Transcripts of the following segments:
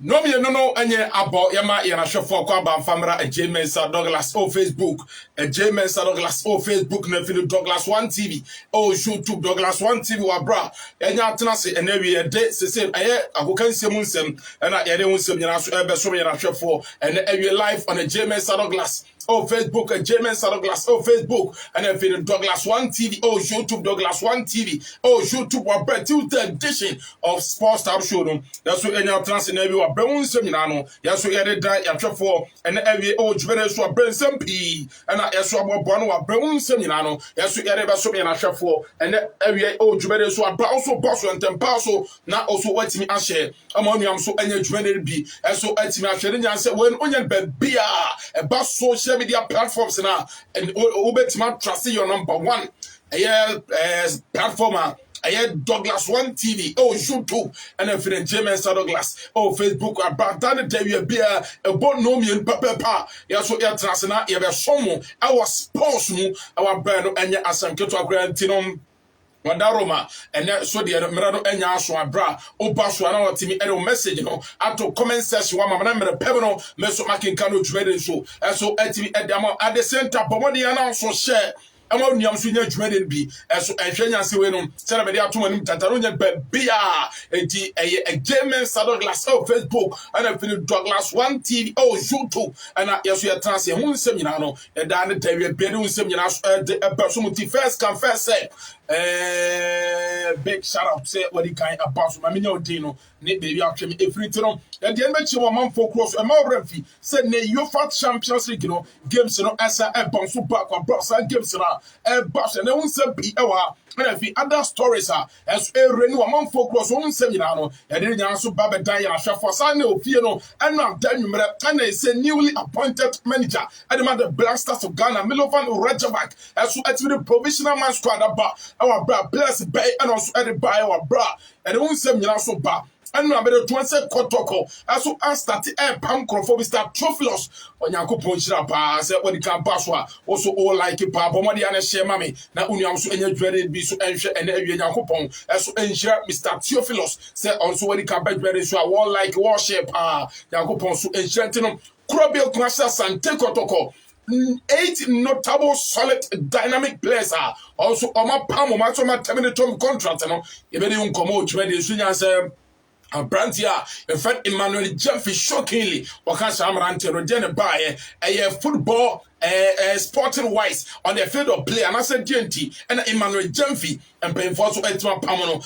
No me no enye abo yama yana shofo kwa ba famra e James Douglas o Facebook James Douglas o Facebook na fili Douglas One TV o YouTube Douglas One TV wa bra enya atena se enawi e de sese aye akokan nsem nsem na ye de nsem nyina so ebe so yana shofo ene awie live on a James Douglas oh Facebook James Douglas oh Facebook and then for Douglas One TV oh YouTube Douglas One TV oh YouTube wa Tuesday edition of Sports Tab Show no that's what any trans in every wa brewun sem nyina no yes so yede dan ya twefo and every oh jubere so brewun sem pi and yes so abobo no wa brewun sem nyina no yes so yede be so me na hwefo and every oh jubere so abra also boss and tempa so na also watimi ahye amonu so anya jubere bi so atimi ahye nya se when onye be bia e ba social media platforms now and Ubetima trust your number one platformer Douglas One TV oh YouTube and then for the James Douglas oh Facebook about that day we be a bonomian papa yes so trust na ye be somo our sports mu our brand and asanketo agrantinom Wadaroma and so the Mirado Enya so abra o baso na watimi e message no ato comment section wa mama na pebno meso making kanu jwede so so atimi e dem at the center pomodi announce so share ama uniam so nya jwede bi so ehwenya se we no se na be ato manim tataro nya bia enti James Douglas oh Facebook and feel Douglas One TV oh YouTube and yes we trans hu nsem nyina no e da ne dawe be ne nsem nyina so de person muti first can first say big shout out say what he kind about so mama nyodino ne baby atwem everything no and the end we man focus e ma refi say ne UEFA Champions League no games no asa e bon so back on bros and games na e boss and won say bi e wa and if other stories are as a renew man focus on seminar no e dey nya so ba be dan ya hwefo sa na ofie no and na dan numere and say newly appointed manager and the Blasters of Ghana Milovan Rajovac as the provisional man squad aba our bra bless bay and also edit by our bra and won seminar so ba and na be the 20 kotoko aso start pam crofo start Theophilus onyankopon hira pa say when can pass also all like pa bomodi an share mame na unuam so enya dwere bi so enhwe ene awie nyankopon so enhira Mr. Theophilus say also when can be dwere so all like worship nyankopon so enhira ntino krobel kwasa sante kotoko 8 notable solid dynamic players are also on my palm on my terminator contract no e be dey unkomo dwere so nya say Brantia, in fact, Emmanuel Jeffy shockingly, Wakasa Amarante Rodene Baye, a football sporting wise on the field of play, and I said GNT, and Emmanuel Jeffy, and paying for so Etma Pamano,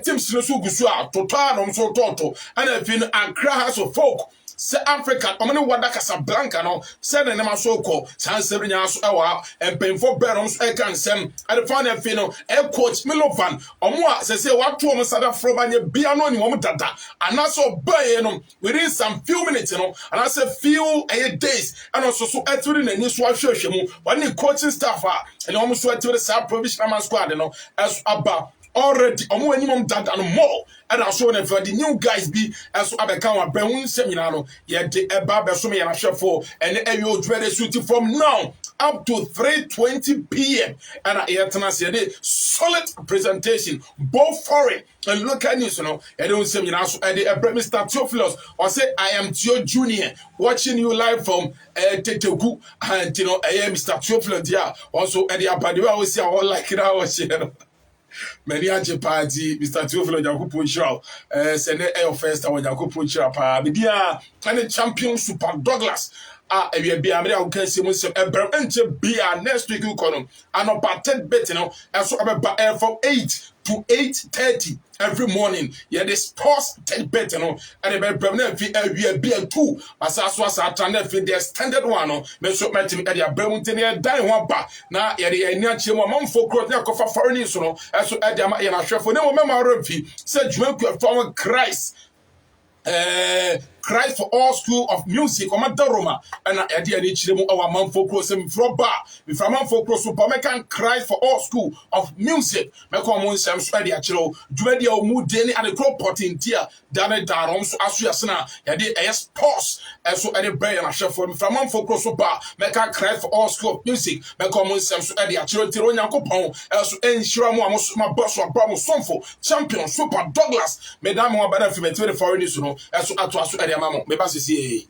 Tim Sinusu Gusua, Total, so Toto, and I've been Accra House of Folk. Se Africa, omene wada Casablanca no, se ne ma so ko, san sebrinya so ewa, empemfo berons e kan sem, ade fa na fi no, e coach Milovan, omo a se watu omo sada frobanye bia no ni omo dada, anaso baye no, within some few minutes no, and I say few days, and also so eturi na ni so ahwehwe mu, wani coaching staff and omo so eturi sa provisional man squad no, as aba already omo anyim dada no more and also na for the new guys be as abeka wa brewun seminar no ye de eba be so me na hwefo and ayo dwere suit from now up to 3:20 p.m. and yetana say the solid presentation both foreign and local news you know e don seminar so e de Mr. Theophilus or say I am Theo Junior watching you live from Tetegu and you know Mr. Theophilus there also e de abadiwa we see all like it our share many aje party Mr. Theophilus Jakupon Shrow send air first our Jakupon Shrow pa bia and champion Super Douglas we be amere a can see most ebram enche bia next week kono and about 10 bet you know so about from 8 to 8:30 every morning yeah the sports 10 bet you know and the ebram na we be a 2 asaso asata na fi the extended one no me so metim e dia ebram ntene dan ho ba na yeah the eni ache mo manfo cross na kofa foreign so no so e dia ma ye na hwefo ne mo mema refi say dwuanku from Christ Christ for All School of Music or Madaroma and I did chiremu our man for cross him from bar if a man for cross Supermecan Christ for All School of Music Mecomon Sam Swedia Chilo Dwedia Mudeni and the crop pot in tear Dane Darom so Asuyasana, Yadi AS Pause, and so any bay and a chef for from one for cross bar, make a cry for all school of music, make common sense to Eddie Tironia Copon, else to ensure my boss or Bramo Sonfo, champion, super Douglas, Madame or better for me to the foreigners, you know, as to Atu Eddie Mamma, Mebasi.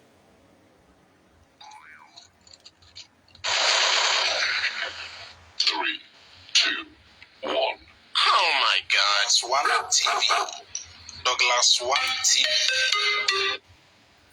3, 2, 1. Oh my God! Swallow TV. Douglas One TV.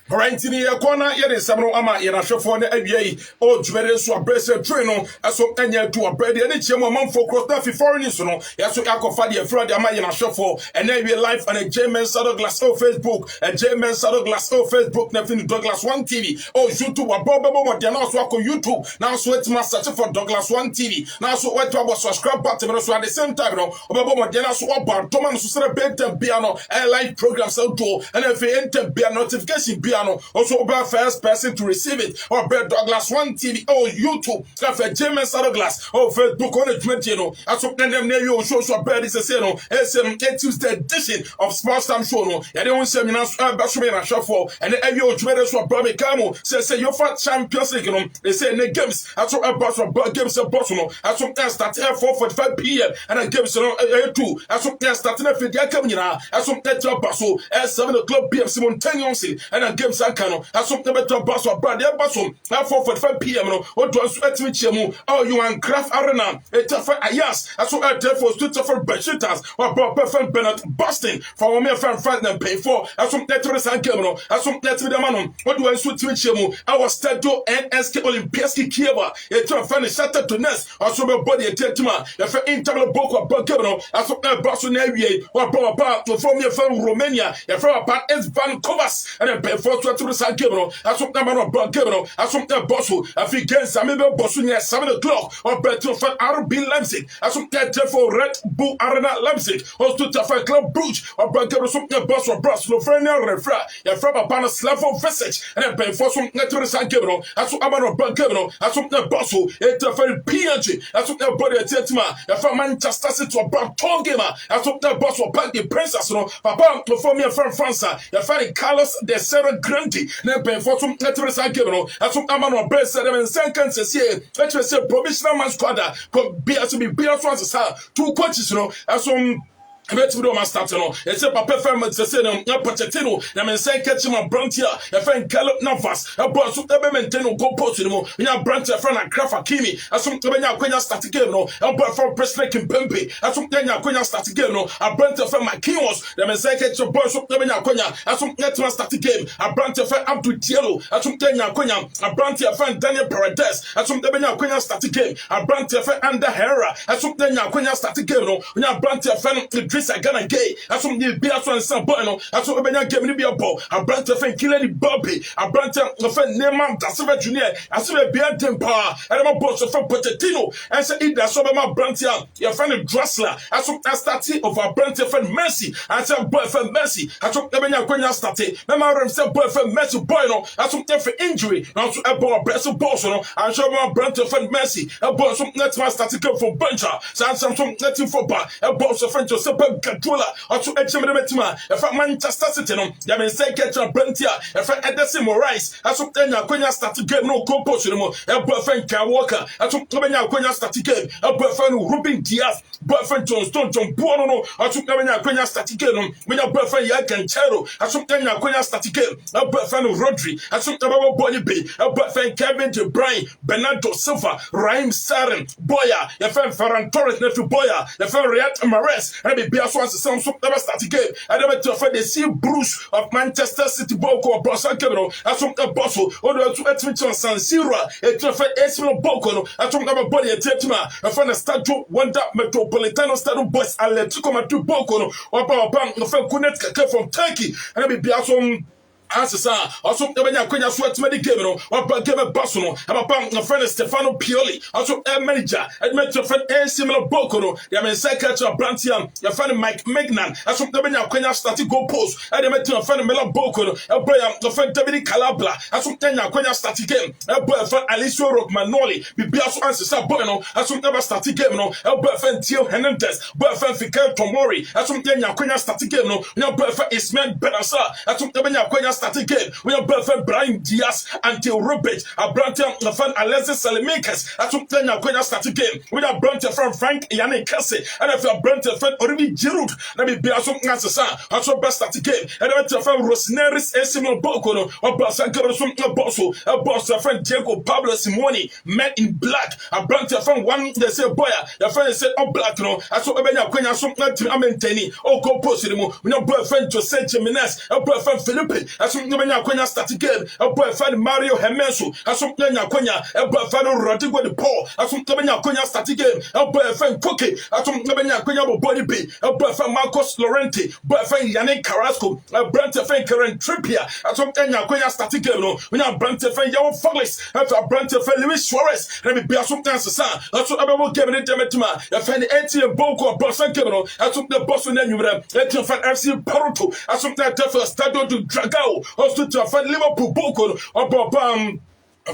Quarantine ya kwana yede sabro ama yana hwefo ne awiei o dwere so abrese tre no eso enya to abrede ne chiemo manfo cross na fi foreign so no yeso yakofa de afro de ama yana hwefo and awie live on a J-Man Douglas o Facebook and J-Man Douglas o Facebook na fin Douglas One TV o YouTube abobo mo de na so akọ YouTube na so etima search for Douglas One TV na so wetu abo subscribe button so at the same time no obobo mo de na so oba to man so sere bentem bia no live programs out to and if enter bia notification bia also about first person to receive it or Brett Douglas One TV or YouTube for J-Man Douglas or Facebook on the 20 you know as so them you show so Brett is a Tuesday edition of Sports Time Show no and don't say me na basho na shuffle and every you try so Bobby Camo say you fight Champions League no they say in the games as so about games about no as so start at 4:45 p.m. and the games no 2 as so start na fit ya come nyina as so about so at 7 o'clock p.m. simultaneously and the games Kano, as some better bus or brand, Bassum, at 4:45 p.m. Or to us at Michemu, oh, you and Craft Arena, a tougher Ayas, as so at therefore two tougher Beshitas, or Perfect Bennett Boston, for me a fan fight and pay for, as some letters and Kemano, as some letters with the man, what do I switch to Michemu, our Stadio NSK Olympiaski Kieva, a tough shattered to Nest, or so body a tetuma, if an internal book or Bogano, as some Boston area, or Boba, to form your friend Romania, if our part is Van Kovas, and a pay for to the Sagabro, as some number of Bogabro, as some Bosso, if he gets some Bosso near 7 o'clock, or better for RB Leipzig, as some for Red Bull Arena Leipzig, or to Tafa Club Bruges, or Bogabro, some Boss or Bros, Lofrenia Refra, a from upon a Slavo Visage, and a pay for some Natural Sagabro, as some Amano Bogabro, as some Bosso, a very PNG, as some body at Tetima, a from Manchester City or Brown Tall Gamer, as some Boss or Bank the Princess, no, Papa, perform your friend Franca, a very Carlos de Serra Grandi, ne pay for some Natural Sagabro, as some Amano Best 7 seconds here, let's say provisional man squad, could be as to be Beer Francis, 2 coaches, you know, as some. I bet you don't start no. It's a papa family to say no. Na Pochettino. Na men say catch him a Brantia. A friend Caleb Navas. A boss who never maintain go post no. We have Brantia friend and Craft Hakimi. As some Kenya Quenya start game no. A boy from Presley Kimpembe. As some Kenya Quenya start game no. A Brantia friend Makinos. Na men say catch your boy from Kenya Quenya. As some Kenya start game. A Brantia friend Abdul Tielo. As some Kenya Quenya. A Brantia friend Daniel Paredes. As some Kenya Quenya start game. A Brantia friend Ander Herrera. As some Kenya Quenya start game no. We have Brantia friend I gonna gay. As some new beer and some boy, as some Benya game be a ball. A branch of Killy Bobby, a branch of Neman Dasova Junior, as a beer temper, and I'm a boss of Pochettino, and say it as over my branch, your friend Dressler, as some starting of a branch of Mercy, as some boyfriend Mercy, as some Benya Quenya started, Mamma said boyfriend Mercy boy, as some for injury, not to a ball, breast of Boston, and show my branch of Mercy, a boss of Netman starting from Buncher, some netting for bar, a boss of French Joseph Controller, or to Edgemetima, if I Manchester City, you may say catch a Brentia, if I Edison Morais, as of Kenya Quenya start to get no compost anymore, a boyfriend Car Walker, as of Kenya Quenya start to get a boyfriend Ruben Diaz, boyfriend John Stone, John Bono, as of Kenya Quenya start to get when your boyfriend Yakan Chero, as of Kenya Quenya start to get a boyfriend Rodri, as of Tababa Bonnie Bay, a boyfriend Kevin De Bruyne, Bernardo Silva, Raheem Saren, Boya, your friend Ferran Torres, nephew Boya, your friend Riyad Mahrez, and the Bias wants to sound so never start again. I never to offend the sea Bruce of Manchester City Boko or Bossa Cameron, as from the Bosso, or to Etwich on San Siro, a to offend Esmo Boko, as from the body at Tetima, a friend of Statue, Wanda Metropolitano Stadu Boys, and let to come at two Boko, or Power Bank, the friend Kunet from Turkey, and I be Bias on. Answer, also the Queen Sweat Medi game, or Game Basono, and my friend Stefano Pioli, also a manager, and met your friend a similar Bocono, the American Brantian, your friend Mike Magnan, as from the Queen started go post, and they met your friend Mela Bocono, a boy, your friend David Calabla, as from the Queen started game, a boy friend Alicio Rockmanoli, Bibiaso answer Bueno, as from never started game, a boy friend Tio Hernandez, boy friend Fikel Tomori, as from the Queen started game, your boy friend Ismail Benassa, as from the Queen started game, we have boyfriend Brian Diaz until Robert, a Brantian, the friend Alexis Salamakers, as from the Queen started game, we have Brantian friend Frank Yannick Cassie, and if you have Brantian friend Olivier Giroud, let me be a some answer, also best started game, and I went to friend Rosneris Esimo Bocono, or Basankarosum Bosso, a boss, a friend Diego Pablo Simoni, men in black, a Brantian friend one, they say boy, your friend said, oh, black, no, I saw a Queen, some Amenteni, oh, go post him, we have boyfriend Jose Jimenez, a boyfriend Philippe, as from the Quenya started game, a boyfriend Mario Hemensu, as from Quenya, a boyfriend Rodrigo de Paul, as from the Quenya started game, a boyfriend Cookie, as from the Quenya Body B, a boyfriend Marcos Laurenti, boyfriend Yannick Carrasco, a Brantefriend Karen Trippier, as from Quenya started game, we have Brantefriend Yao Follis, as a Brantefriend Luis Suarez, let me be a some dancer, that's what I'm giving it to Demetuma, a fan ATM Boko, Boston Kibano, as from the Boston Enum, let's fan FC Paruto, as from that Stadio to Dragao, also to find Liverpool Boko or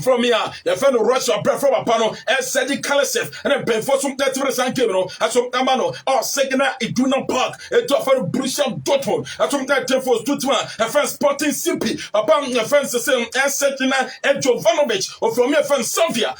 from here, your friend Russia, from a panel, and Sadi Kalasef, and then pay for some death for the San Kibano, as some Amano, or Segna, Iduna Park, and to offer Brucian Dortmund, as some that for Stutman, a friend Sporting Simpi, upon your friends the same, and Setina, and Jovanovic, or from your friend Sofia,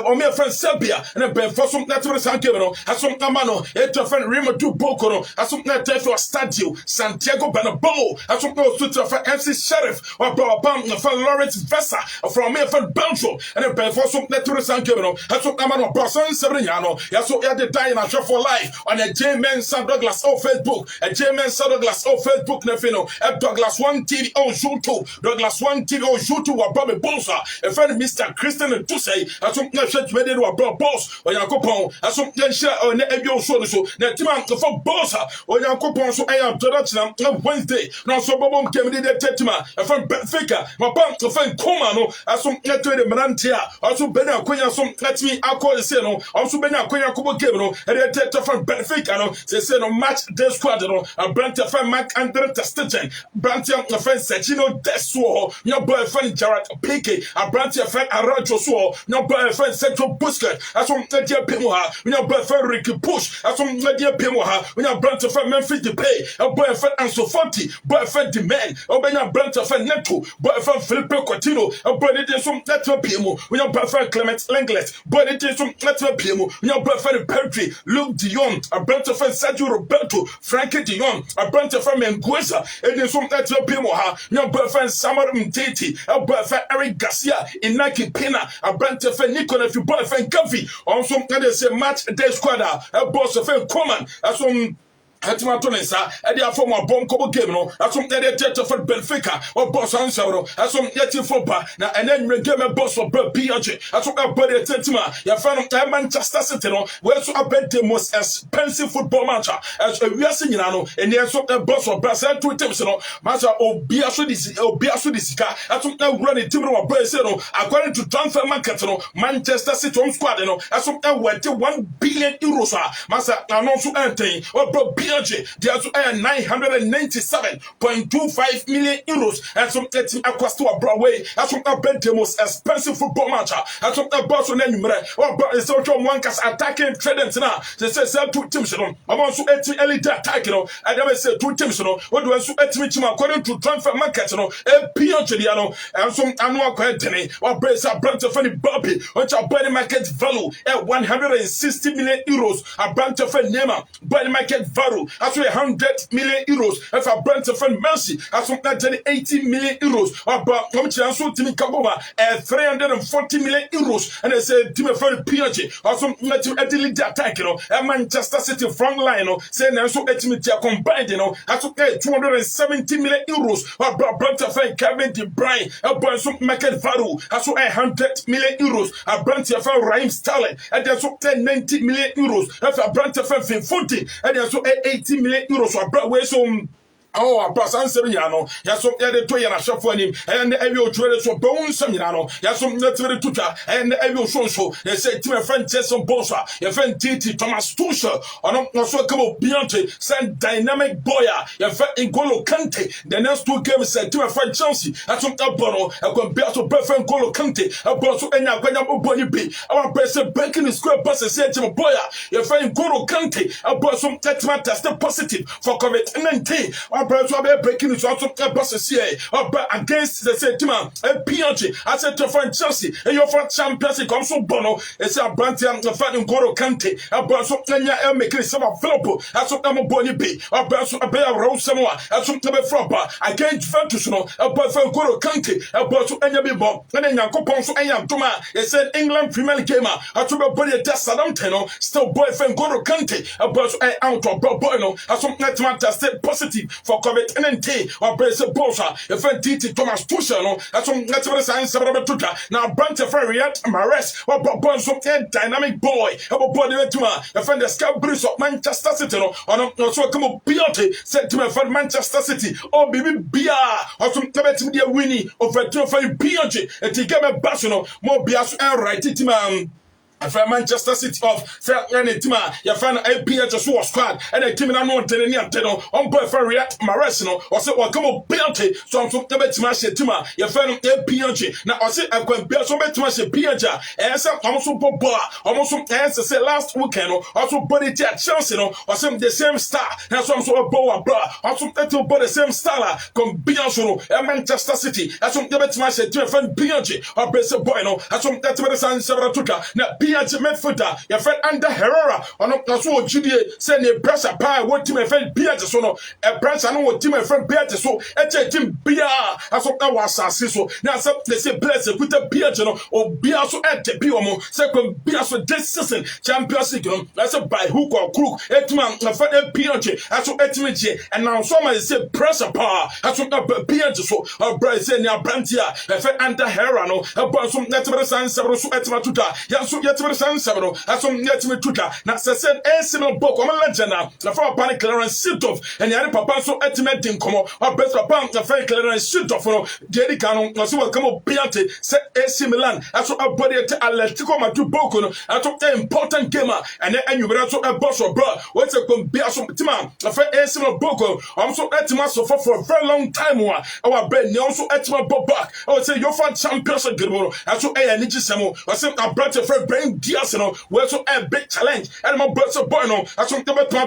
or your friend Serbia, and then pay for some death for the San Kibano, as some Amano, and to friend Rima to Bokono, as some that for Stadio, Santiago Bernabeu, as some no suit of FC Sheriff, or upon your friend Lawrence Vessa, from your friend Belgium, and then for some network San Kibano, has some Amano Person Severiano, Yaso at the time and show for life on a J-Man San Douglas or Facebook, a J-Man San Douglas or Facebook Nefino, at Douglas One TV on YouTube, Douglas One TV on YouTube, or Bobby Bolsa, a friend Mr. Christian and Tussey, as some church made it or Bob Boss, or Yakopon, as some share on the Ebio Solution, Netiman for Bossa, or Yakopon, so I am Dodacham Wednesday, now so Bob came in the Tetima, a friend Benfica, my bank to find Comano, as some the Marantia, also Bena Quenya, some let me alcohol the Seno, also Bena Quenya Kubo Gabino, and then take from Benfica, they say no match the squadron, and Brantia friend Mac Andre Testigen, Brantia friend Sechino Desuo, your boyfriend Jared Pique, and Brantia friend Arajo Suo, your boyfriend Central Busquet, as some Nadia Pimoha, your boyfriend Ricky Push, as some Nadia Pimoha, when your Brantia friend Memphis Depay, a boyfriend Anso Fonti, boyfriend Demand, or Bena Brantia friend Neto, boyfriend Felipe Coutinho, a boy did some network PMO, when your boyfriend Clement Lenglet, boy did some network PMO, when your boyfriend Perry, Luke Dion, a branch of friend Sergio Roberto, Frankie Dion, a branch of friend Menguesa, and then some network PMO, your boyfriend Samar Mteti, a boyfriend Eric Garcia, Inaki Pina, a branch of friend Nicola, your boyfriend Gavi, also they say match day squad, a boss of friend Coman, as some Hatimatonesa, and their former Bonko game, as some editor for Benfica, or Boss Ansaro, as some Yeti Fopa, and then we game a boss for Piaget, as some body Tetima, your fan of Manchester City, where so I bet the most expensive football match, as we are singing, and there's some boss of Brazil to Timson, Master of Biasudisika, as some running Timor of Brazil, according to transfer market, Manchester City on squad, as some worth 1 billion euros, Master, and also entering, or they also earn 997.25 million euros, and some getting across to a Broadway, as some bet the most expensive football match, as some boss on any or social one attacking Trident now. They say 2 teams, I'm also 18 elite attack, and I say 2 teams, what do I so according to transfer market, a Piaget, and some annual quantity, or brace a branch of any Bobby, which are body market value at 160 million euros, a branch of a Nema, body market value. As 100 million euros, if a branch of friend Mercy, as 80 million euros, or about Timmy Kaboma, 340 million euros, and they say Timmy for Piaget, or some Italy attack, and Manchester City front line, saying also Etimetia combined, as 270 million euros, or about branch of friend Kevin De Bruyne, a branch of market value, as 100 million euros, a branch of friend Raheem Sterling, and there's 90 million euros, if a branch of friend Footy, and there's 80 million euros or Broadway, so Oh, Abrasan Semiano, Yasom Editoy and a shop for him, and the Avio Trade so Bone Seminano, Yasom Netri Tuta, and the Avio Sonso, they said to my friend Tesson Bosa, your friend Titi Thomas Tusha, on also come of Beyonce, send dynamic boya, your friend N'Golo Kante, the next 2 games said to my friend Chelsea, at some Elbono, I can bear to Perfect N'Golo Kante, a boss and a Boni B. Our president banking is square bus said to my boya, your friend N'Golo Kante, a boss from Tetman tested positive for COVID-19. Breaking it out of bosses here against the same team and PNG. I said to friend Chelsea, and your friend Champions League comes from Bono. It's a brand and fighting N'Golo Kante. A brand of Kenya and making some available. I saw them a Bonnie B. A brand of a bear rose somewhere. I saw them a frapper against Ventus. A brand of N'Golo Kante. A brand of Enya Bibo. And then Yanko Ponso and Yantuma. It said England Premier League gamer. I took a body test Saddam Teno. Still boyfriend N'Golo Kante. A brand of out of Bono. I saw that tested positive for COVID-19 or Brace Bosa, a friend Titi Thomas Tuchel, that's on natural science about Tuta. Now, Branch of Riyad Mares, or Bob some dynamic boy, about body to a friend the Scout Bruce of Manchester City, or also come up Biote, said to my friend Manchester City, or Baby Bia, or some Tabet Media Winnie, of a two for Biote, and Tigama Bassino, more Bias and right, Timan. From Manchester City of Fair Tima, your fan APH squad, and a team and one Teno, on boyfriend Riyad Maresino, or so or come up Bianti, so I'm from Tabet Tima, your fan APH. Now I say I'm going to be so much PH, and some almost Boba, almost answer say last weekend, also body at Chelsea, or some the same star, and some sort of Boa Bra, also that body the same star, come Bianso, and Manchester City, as some Tabet Mash to your friend Bianchi, or Bessa Bueno, as some Tabet San Sabratuka, now PH Medfooter, your friend Under Herrera, or not so Judy, send a pressure pie, what to my friend PH so a branch I know what to my friend PH so a team Bia, as of now was so now some they say bless it with the PH or Bia so at the Biomo, second Bia so this season, Champions League, that's a by hook or crook, 8 man, a friend PH, as so 8 minutes, and now somebody say pressure power, as of now PH so a bright say near Brantia, a friend Under Herrera, no, a bunch of natural science, several so at Matuta, Yasu yet Sansabro, as some yet me tuta, not said a single book on a legend now, the four panic clearance sit off, and the other papa so estimating come or better pump the fair clearance sit off for Jerry Canon, or so will come up Piante, set AC Milan, as so a body at Atletico Matu Boko, I took the important gamer, and then you also a boss or bro, what's a comparison Tima, a fair AC Boko, I'm so Etimas for a very long time. Our Ben also Etima Bob back, I would say your fan champions at Gilmore, as so a Niji Samo, or some a brother for brain Diasino, where so a big challenge, and my brother Bono, as some Tomato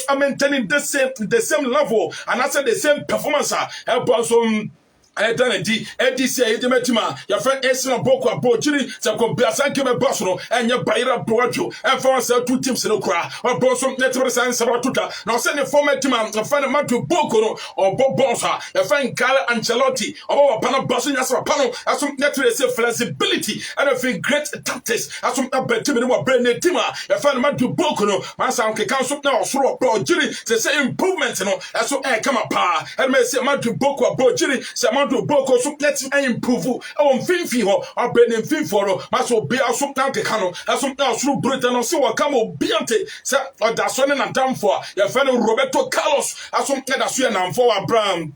are maintaining the same level, and I said the same performance, about some. I done a DCA Demetima, your friend Esna Boko, Bojiri, Sako Biasan Kime Bosno, and your Baira Brojo, and for us 2 teams in the crowd, or Bosom Network Science Sabatuta. Now send a former team, a friend of Matu Boko, or Bob Bonsa, a friend Carla Ancelotti, or Pano Bosin as a panel, as some network flexibility, and a few great tactics, as some Timmy Brand Tima, a friend of Matu Boko, Masan Council now, so Bojiri, the same improvements, as so I come up, and may say Matu Boko, Bojiri, to Boko, so let's improve on Finfi or Brennan Finforo, Maso Bia, so down the Cano, as some now through Britain, or so come of Biante, or that's one and I'm down for your fellow Roberto Carlos, as some kind of Suyan and for a brand.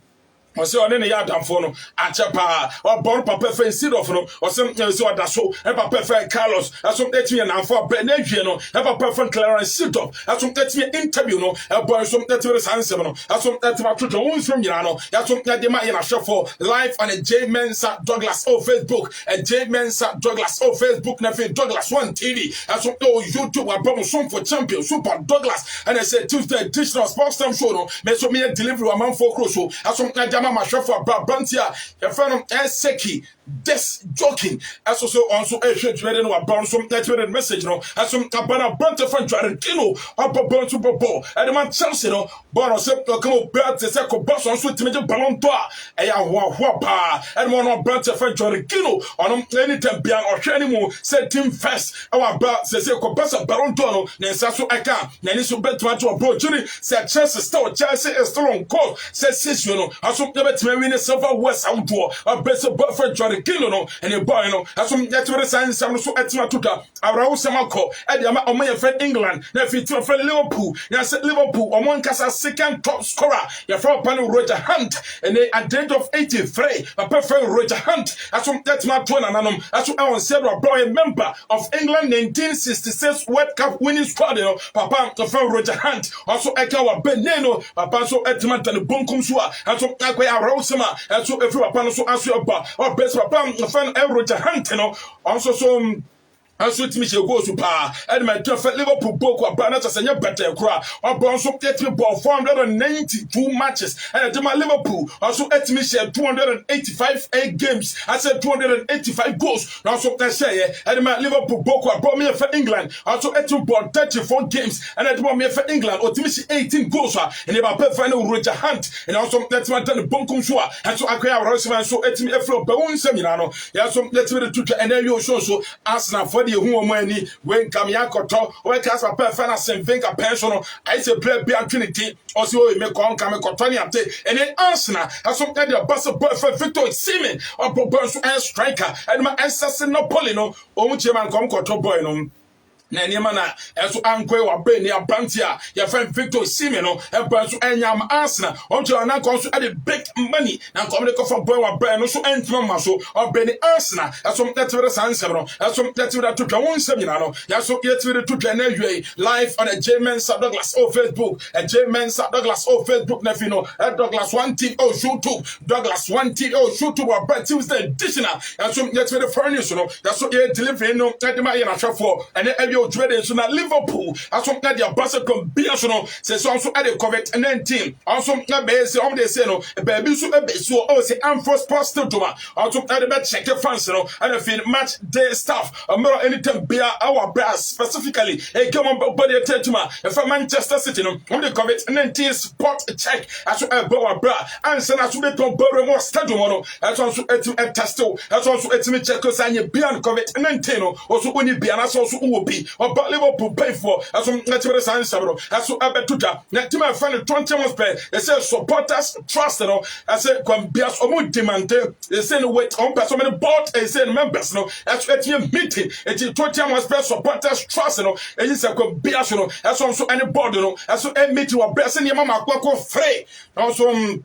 Or so on any yard and phone, Achapa, or born Papa Fancy of no, or something so that's so, and Papa Carlos, as some Etienne and for Benegiano, and Papa Clarence Sito, as some Etienne interview, no, a boy some Etienne Sansemano, as some Etienne from Yano, as some Yadima in a shuffle, live on a J Mensa Douglas O Facebook, and J Mensa Douglas O Facebook, nothing Douglas One TV, as some YouTube, a problem song for champion, Super Douglas, and I said Tuesday additional sports time show, no, Mesomia delivery a man for Crusoe, as some Nadama. My chef for Brabantia, your friend of Seki, des joking, as also a shit ready to burn some network message, no, as some Cabana Branta from Jarentino, up a burn to Bobo, and the man Chelsea, no, Bono said to come up bad to Seco Boss on sweet to make a ballon tour, and Wapa, and one of Branta from Jarentino, on any time beyond or Shanimo, said Team Fest, our bar says Seco Boss a ballon tour, Nensaso Aka, Naniso Bet to a bro, Judy, said Chelsea is still on course, said Sissiono, as some never to win a silver West outdoor, a best of Buffett Jarentino. United Kingdom no and a boy no as some yet to sign some so etima tuta Abrao Samako Ediama or my friend England na fit to friend Liverpool ya said Liverpool or one cast second top scorer ya from Panu Roger Hunt and they at the age of 83 a perfect Roger Hunt as some that's my twin and as I said a member of England 1966 World Cup winning squad Papa the friend Roger Hunt also Ekawa Beneno Papa so etima and bunkum swa and so Aqua Rosama and so if you are so as your bar or best Papa the friend Roger Hunt also some and so to me, she goes to power. And my twelve Liverpool book or Banner to send better cry. Or Bronson get me ball 492 matches. And at my Liverpool also at me share 285 games. I said 285 goals. Now so that say, and my Liverpool book or brought me for England. Also at you ball 34 games. And at me for England or to me 18 goals. And if I pay final Roger Hunt. And also that's my done the bunkum shua. And so I create a so at me a flow bone seminano. Yeah, so let's read it and then you so Arsenal for who money when Kamiakoto, when Casper Perfana St. Vinca pension, I say play beyond Trinity, also we make on Kamikotoni and then Arsenal has some kind of bus of perfect Victor Seaman or Boburns and striker and my ancestor Napolino, or which man come Koto Boynum. Na niema na eso ankwe wa be ne abantia ya fan Victor Osimhen no e ba so anyam Arsenal onto na kon so e big money na kom de kofa boy wa be no so entimo ma so obeni Arsenal eso mtetwere sansem no eso mtetwere tutwa wonsem nyina no ya so yetwere tutwa na hwe live on a German Douglas on Facebook a German Douglas on Facebook na fi no Douglas 1 TV on YouTube Douglas 1 TV on YouTube about Tuesday edition ya so yetwere furnish no ya so ye delivery no edema ye na hwefo ene trading so na Liverpool aso na dia basa combination se so at the COVID-19 also na be se on dey say no baby so e be so o say Amphos Postal Toma also na dey check fans no and feel match day staff amara anytime be our brass specifically e come on body tetuma e for Manchester City no on the COVID-19 spot check aso e bo our bra and say na so be to borrow more stadium no aso so etim test aso so etim check so anye be on COVID-19 no also oni be na so wo bi about Liverpool pay for as some natural science as so abetuja na team I find 20 months pay they say supporters trust no I say come bias omo demand they say no wait on person many board they say members no as at meeting it 20 months pay supporters trust no and say come bias no as so any board no as so a meeting wa blessing your mama akwa free also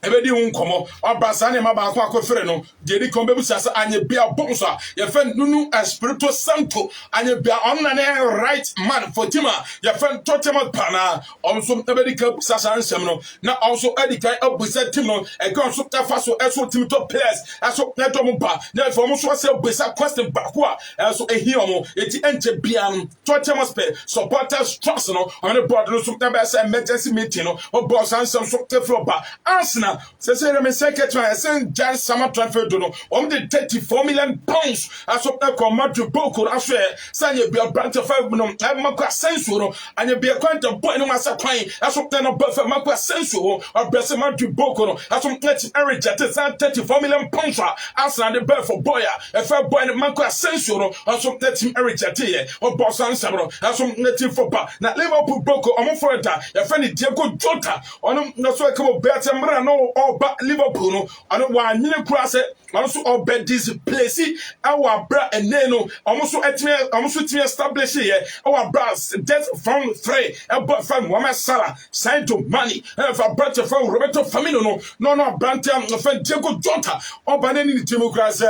ebedi unkomo obasa ne maba akwa akofere no de di kombe busasa anye bia bonsa ye fen nunu Espirito Santo anye bia onna ne right man for tima ye fen totema pana onso ebedi ka busasa ansem no na also edika abusa tim no e kan so tafa so eso tim to players eso na to mo ba na for mo so se busa question ba ko a eso ehiomo eti enche bia totema supporters trust no on the board no so tabe say emergency meeting no boss ansem so tefro ba Arsenal say me secretary I send Jan Sama transfer do no the 34 million pounds as of come to Boko as say be a branch of 5 no makwa senso no and be a quanta boy no masa kwan as of no buffer makwa senso or blessman to Boko no as of let Eric at 34 million pounds as and the bear for boy if a boy no makwa senso no as of let him Eric at here or boss answer no as of let him for pa na Liverpool Boko omo for that your friend Diego Jota on no so come better no or back Liverpool no and one new cross also or bet this place our bra and no almost to establish here our brass death from three about from Mohamed Salah signed to money and for brother from Roberto Firmino no Brantam from Diego Jota or banning democracy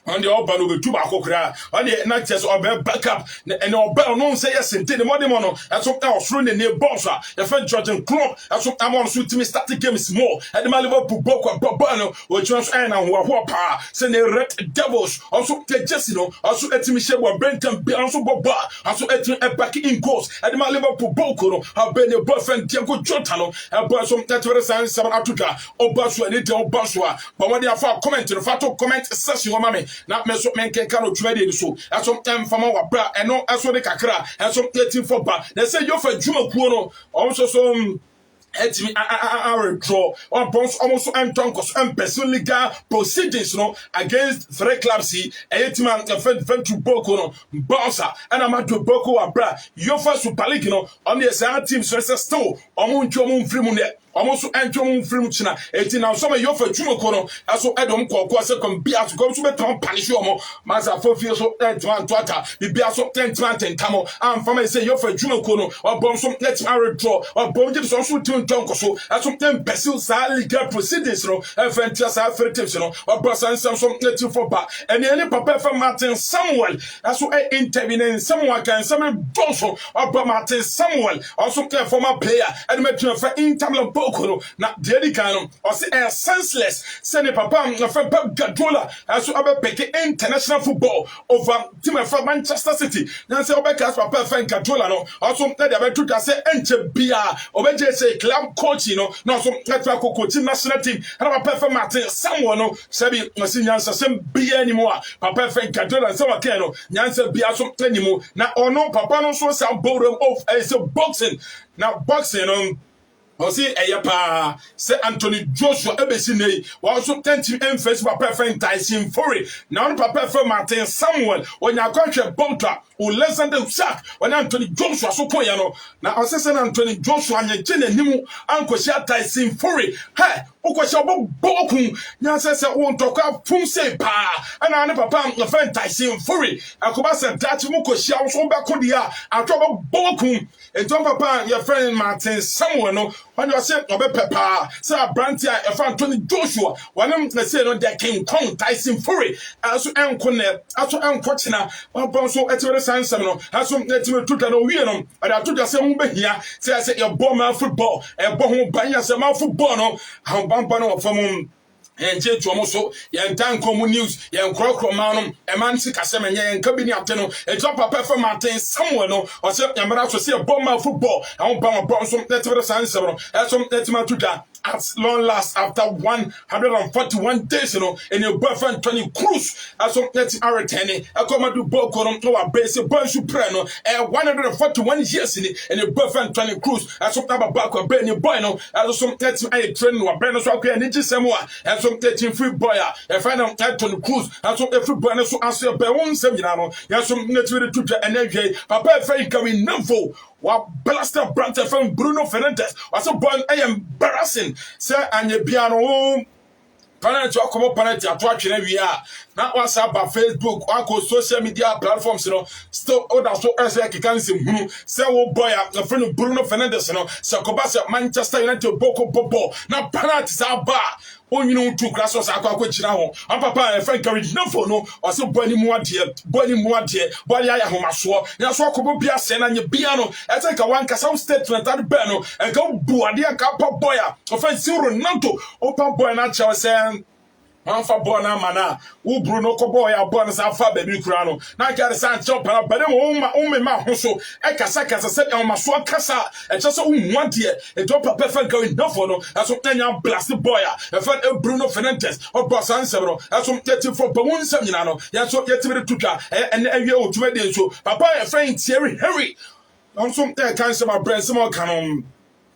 on the open over two bakokra on the not just or backup and or bell no say yes in the money mono as some else through the near bossa the French Georgian club as some amount suit me start the game small and the Liverpool Boko Bobano which was and power send the Red Devils also the Jessino also at Michel or Brenton also Boba also at back in goals and the Liverpool Boko have been a boyfriend Diego Jotano and boy some that were signs 7 Africa or Basua and Basua but when they have comment to the photo comment session mommy na me so menken kan otwade ni so aso emfama wa bra eno aso de kakra aso 18 for ba they say you for juma kuo no also so etimi draw on bonds almost antonkos and personal legal proceedings no against three clubs here etimi defend to Boko no Barca and Amado Boko wa bra you for Super League no on the same team so still omo ntwo omo mfiri mu ne almost entering from China, 18 now. Some of you for Jumokono, as so Adam Quaquas, come be out to go to the punish your more. Master for fears of 10 to 1 the bears of 10 to 10 Tamo, and from I say you're for Jumokono, or bomb some let's marry draw, or bomb gives also to Tonkoso, as some 10 pesos are legal proceedings, and fantasy affirmatives, or Bros and some native for back, and any papa for Martin Samuel, as so I intervene someone can summon Bonso, or Martin Samuel, also care for my player, and make you for Intamla Boko, not Dedicano, or say senseless, send a papa, for Pep Gadola, as so I pick international football over team from Manchester City. Nancy Obekas Papa Frank Gadola, also that I took say Enche Bia, Obeje say club coach, no some network coaching national team, and I prefer Martin Samuel, no, Sabi, Nasian Sasem Bia anymore, Papa Frank Gadola, and some Kano, Nancy Bia some anymore. Now, or no, Papa no so some bottom of as a boxing. Now, boxing Osi Eyapa say Anthony Joshua Ebesine was also 10 to emphasis Papa friend Tyson Fury. Now Papa friend Martin Samuel when your contract Bonta or less than the sack when Anthony Joshua so koyano. Now I say Anthony Joshua and your chin and Nimu Uncle Tyson Fury. Hey, Ukosha Boku Nasa say won't talk up from say pa and I Papa my friend Tyson Fury. I come as a Dutch Mukosha so back on the I trouble Boku and Tom Papa your friend Martin Samuel no. When you say Pepper, say a brandy, I found Tony Joshua. One of them say no, that King Kong Tyson Fury. Also, Ancone, also Ancotina, one Bonso at the San Seminole. Has some let me took an Ovianum, and I took a same here. Say I said your bomber football, and Bohom Banya, some football, no, how Bambano from. And J. Tomoso, Yan Tanko News, Yan Crocromanum, a man sick as a yan cabin afternoon, a drop of pepper Martin somewhere no, or some Yamara to see a bomber football, and Obama Bronson, that's what a sign several, as some that's my tutor. At long last, after 141 days, in your boyfriend Tony Cruz, as some let's Aratani, a command Boko, no, a base, a bunch of prano, and 141 years in it, and your boyfriend Tony Cruz, as some back or Benny Bueno, as some let's I train or Brandon Swaka and Ninja Samoa, and some letting free boya, and find out Tony Cruz, and some every Bueno so answer by one seminal, and some let's read it to and then Papa Faye coming number. What blaster brand from Bruno Fernandes was a born embarrassing. Sir, and your piano. Parents are come up parents are watching every year. Now WhatsApp, Facebook, or social media platforms, still other so as I can see. Say, oh boy, a friend of Bruno Fernandes, so Cobasa, Manchester United, Boko Bobo. Now parents are bar. Oh, you know, 2 classes are quite now. And Papa, and Frank carried no for no, or so Bonnie Moitier, Body I home as well. That's what could be a sen and your piano. I take a one castle statement at Beno and go Buadia Capa Boya. Offense Nanto, open boy, not shall say. Alpha Bona Mana, who Bruno Coboya, Bonus Alpha Baby Crano. Now I got a sign chop, but I'm my Hoso, Ekasaka, as I said, on my sword Casa, and just a 1 year, and drop a perfect going no for no, as some 10 year blasted boy, and find Bruno Fernandes, or Boss Ansero, as some 30 for Bawun Seminano, yes, so get to the Tuka, and a year or 2 so, Papa and friend Thierry Henry. On some kinds of my brain, some more canon.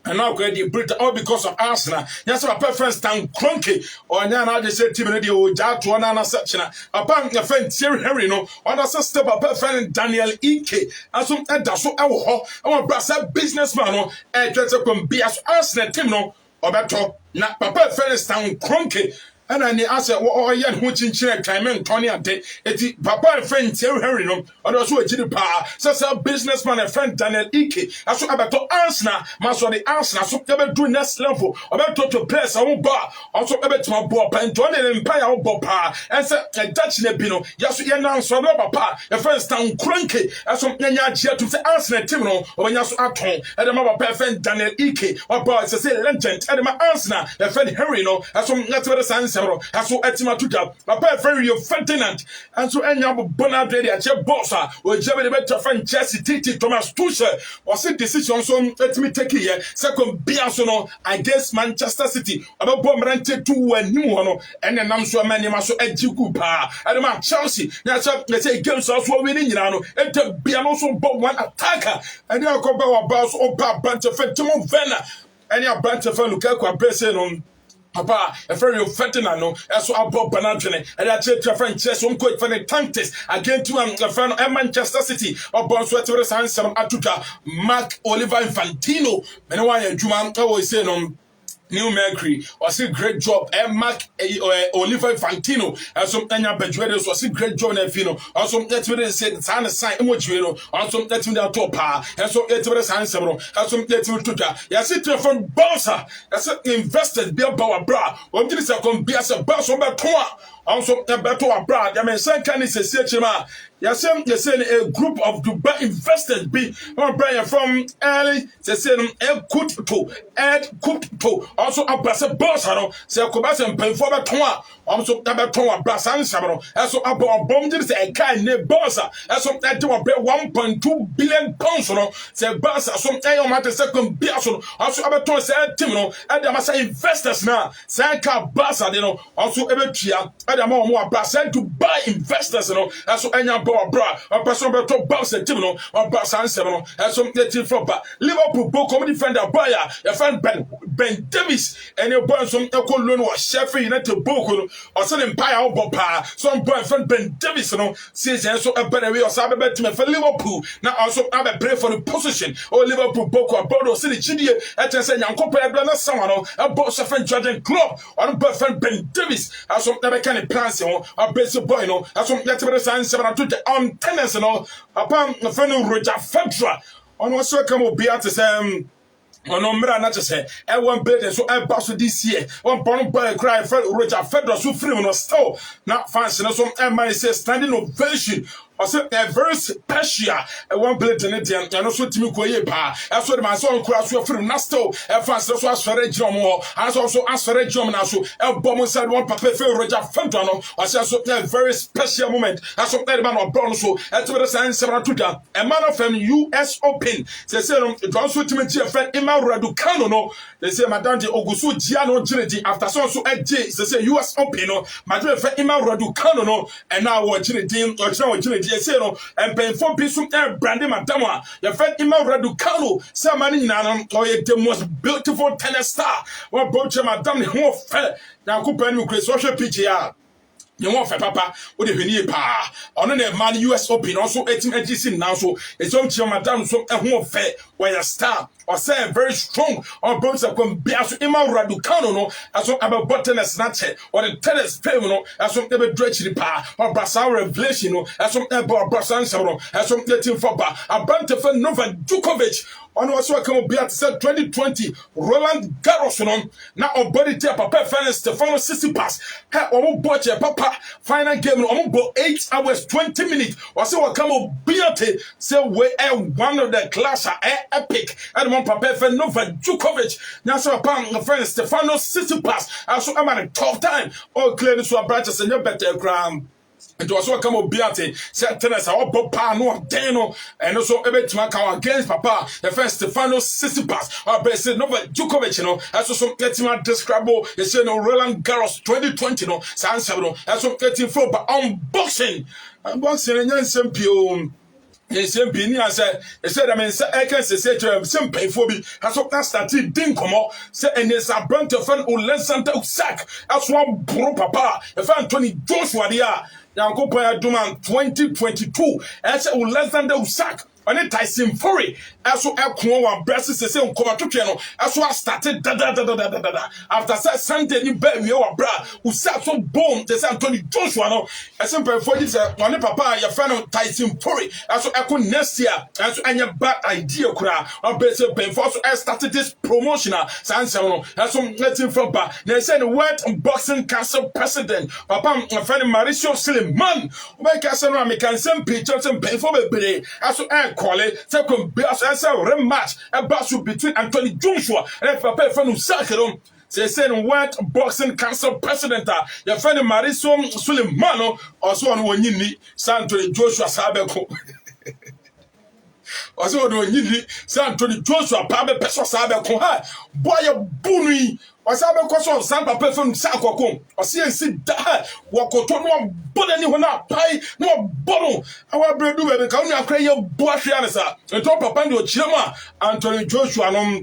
And now get the Britain all because of Arsenal. Yes, my preference stand clunky. Or now they say Tim Radio Jack to another section. Upon your friend Thierry Henry, no, on a step up friend Daniel Ike. As some that's so I want to businessman, and just a be as Arsenal team, no, or better, not Papa friend stand clunky. And I asked, oh, yeah, who's in China, Clement, Tony, and it Papa and friend Thierry Henry, no, and also a Jinipa, such a businessman and friend Daniel Ike. I saw about to answer, master the answer, so ever do next level, about to place our bar, also about to my boy, and Tony and Empire Bopa, and said a Dutch Nebino, yes, you know, so Papa, a friend stand cranky, as some Nanya to say answer Timno, or when you are at home, and the mother friend Daniel Ike, or boys, a say legend, and my answer, a friend Henry, no, as some natural science. As so Etima Tuta, Papa very Ferdinand, and so any other Bonadre, a chair bossa, or Jabby better friend Jesse Titi Thomas Tuchel, was a decision so let me take here, second Biasono against Manchester City, about Bombrante 2 and New One, and then I'm so many Maso Edjukupa, and the Chelsea, let's say games also winning, and the Bianoso bought one attacker, and now come back about Opa Bunch of Timo Venna, and your bunch of Lukaku pressing on. Papa, a very Ferdinand, as well Bob Banatone, and I take a friend chess, one quick for the Tantis, again to a friend of Manchester City, or Bonswetter Sans Atuka, Mark Oliver Infantino, and why a Juman always say, New Mercury was a great job. Mark Oliver Fantino, also Anya Bejuedes was a great job. Fino also that's what they said. Sana sign emojuero. Also that's with our top power. And so it's what sign several. Also that's what took. Yes, it's from Bouncer. That's invested. Be about bra. What did it say? Come be as a bounce on that tour. Also, a better abroad. I mean, some kind of say, yes, a group of Dubai investors be Brian from early, they said, Ed Kupto, also a brass boss, say, Cobas and pay for a tour, also a tour brass and Sabro, also about bombs, a kind of boss, also that to pay 1.2 billion pounds, say, Bass, some air matter second Biason, also about to say, Timno, and the Massa investors now, Sanka Bassa, also every year. More percent to buy investors, as so any bra, a person to bounce a team, or bounce and seven, as some getting from Liverpool book comedy defender buyer, your friend Ben Davis, and your boy some equal loan or Sheffield United book or some empire or papa, some boyfriend Ben Davis, says and so a better way or Sabbath team for Liverpool. Now also have a pray for the position or Liverpool book or Bordeaux City Chidi, at a say, Uncle Payabla, someone, a boss of friend Jordan Club, or boyfriend Ben Davis, as some never can plans, a basic boy, as some letter signs on tennis, upon the fellow Roger Fedra, on what circle will be at the same. Onomra na chese e won building so e ba so this year one born boy cry Roger Fedra so free no still na fans no so e man say standing ovation also a very special one building it and also timi koye pa e so the man so nkura so free na still e fans so asore jom ho also asore jom na so e bom side one papa fe Roger Fedra no also a very special moment also the man of brown so e to the sign seven to da a man of US Open say no also timi tie friend Raducano, no, they say Madame Ogusu Giano Ginity after so they say US Open, no, Madame Ima Raducano, no, and now what Ginity or Ginity, say no, and paying 4 pieces of brandy Madama, your friend Ima Raducano, Samani Nanam, or the most beautiful tennis star, or Bocha Madame who fell, now Cooper Chris social PGR. You want for papa, what if you need pa? On the man US Open, also 18 AGC now, so it's on to Madame, so a home fair, where a star, or say very strong, or both of them be as Ima Raducano, no, as so about button as snatcher, or the tennis no, as some ever dredge the pa, or Brassa revelation, as some ever Brassan Saro, as some letting for ba, a bunch of Nova Djokovic. On was welcome be at 2020 Roland Garros now on body tape papa final Stefano Tsitsipas ha omo boche papa final game omo bo 8 hours 20 minutes or say welcome be at say we one of the class epic and one papa for Novak Djokovic now so papa friend Stefano Tsitsipas also am at a tough time all clear so branches and your better ground. And also come up Beate, said tennis, our papa, no Dano, and also a bit to make our against papa, the first Stefano Tsitsipas, our best Novak Djokovic, as also getting my describable, you say no Roland Garros 2020, San Sabro, as also getting for unboxing, and Yansen Pio. Yes, Pini, I said, I mean, I can say to him, some pay for me. Has what I started, didn't come out. Say, and there's a brand of fun who less than sack. As one bro papa, if Anthony Joshua, now go by a Duman 2022, as a less than sack. On it, Tyson Fury, as so I come on, breasts the same cover to channel, as so I started after Sunday in bed, we are bra, who sat so bone, the Anthony Joshua, as simple for this, one papa, your friend of Tyson Fury, as so I could next year, as so any bad idea, cry, or better pay for so I started this promotional, Sansa, as so letting for bar, they said the word boxing castle president, papa, my friend Mauricio Sliman, my castle, I can send pictures and pay for the as so I call it, second best as a rematch, a battle between Anthony Joshua and Papa from Sakero. They said, what boxing council president, your friend Mauricio Suleimano, also on one yini, Anthony Joshua Sabeko. Also on one yini, Anthony Joshua, Papa Peso Sabeko, boy, a bunny. Wasabe kwaso san papa fam sakoko osiensi da wakoto no boda ni hona pai no bono awa bredu bebe ka unu akra ye boahwe anesa ento papa ndi ochirema Anthony Joshua no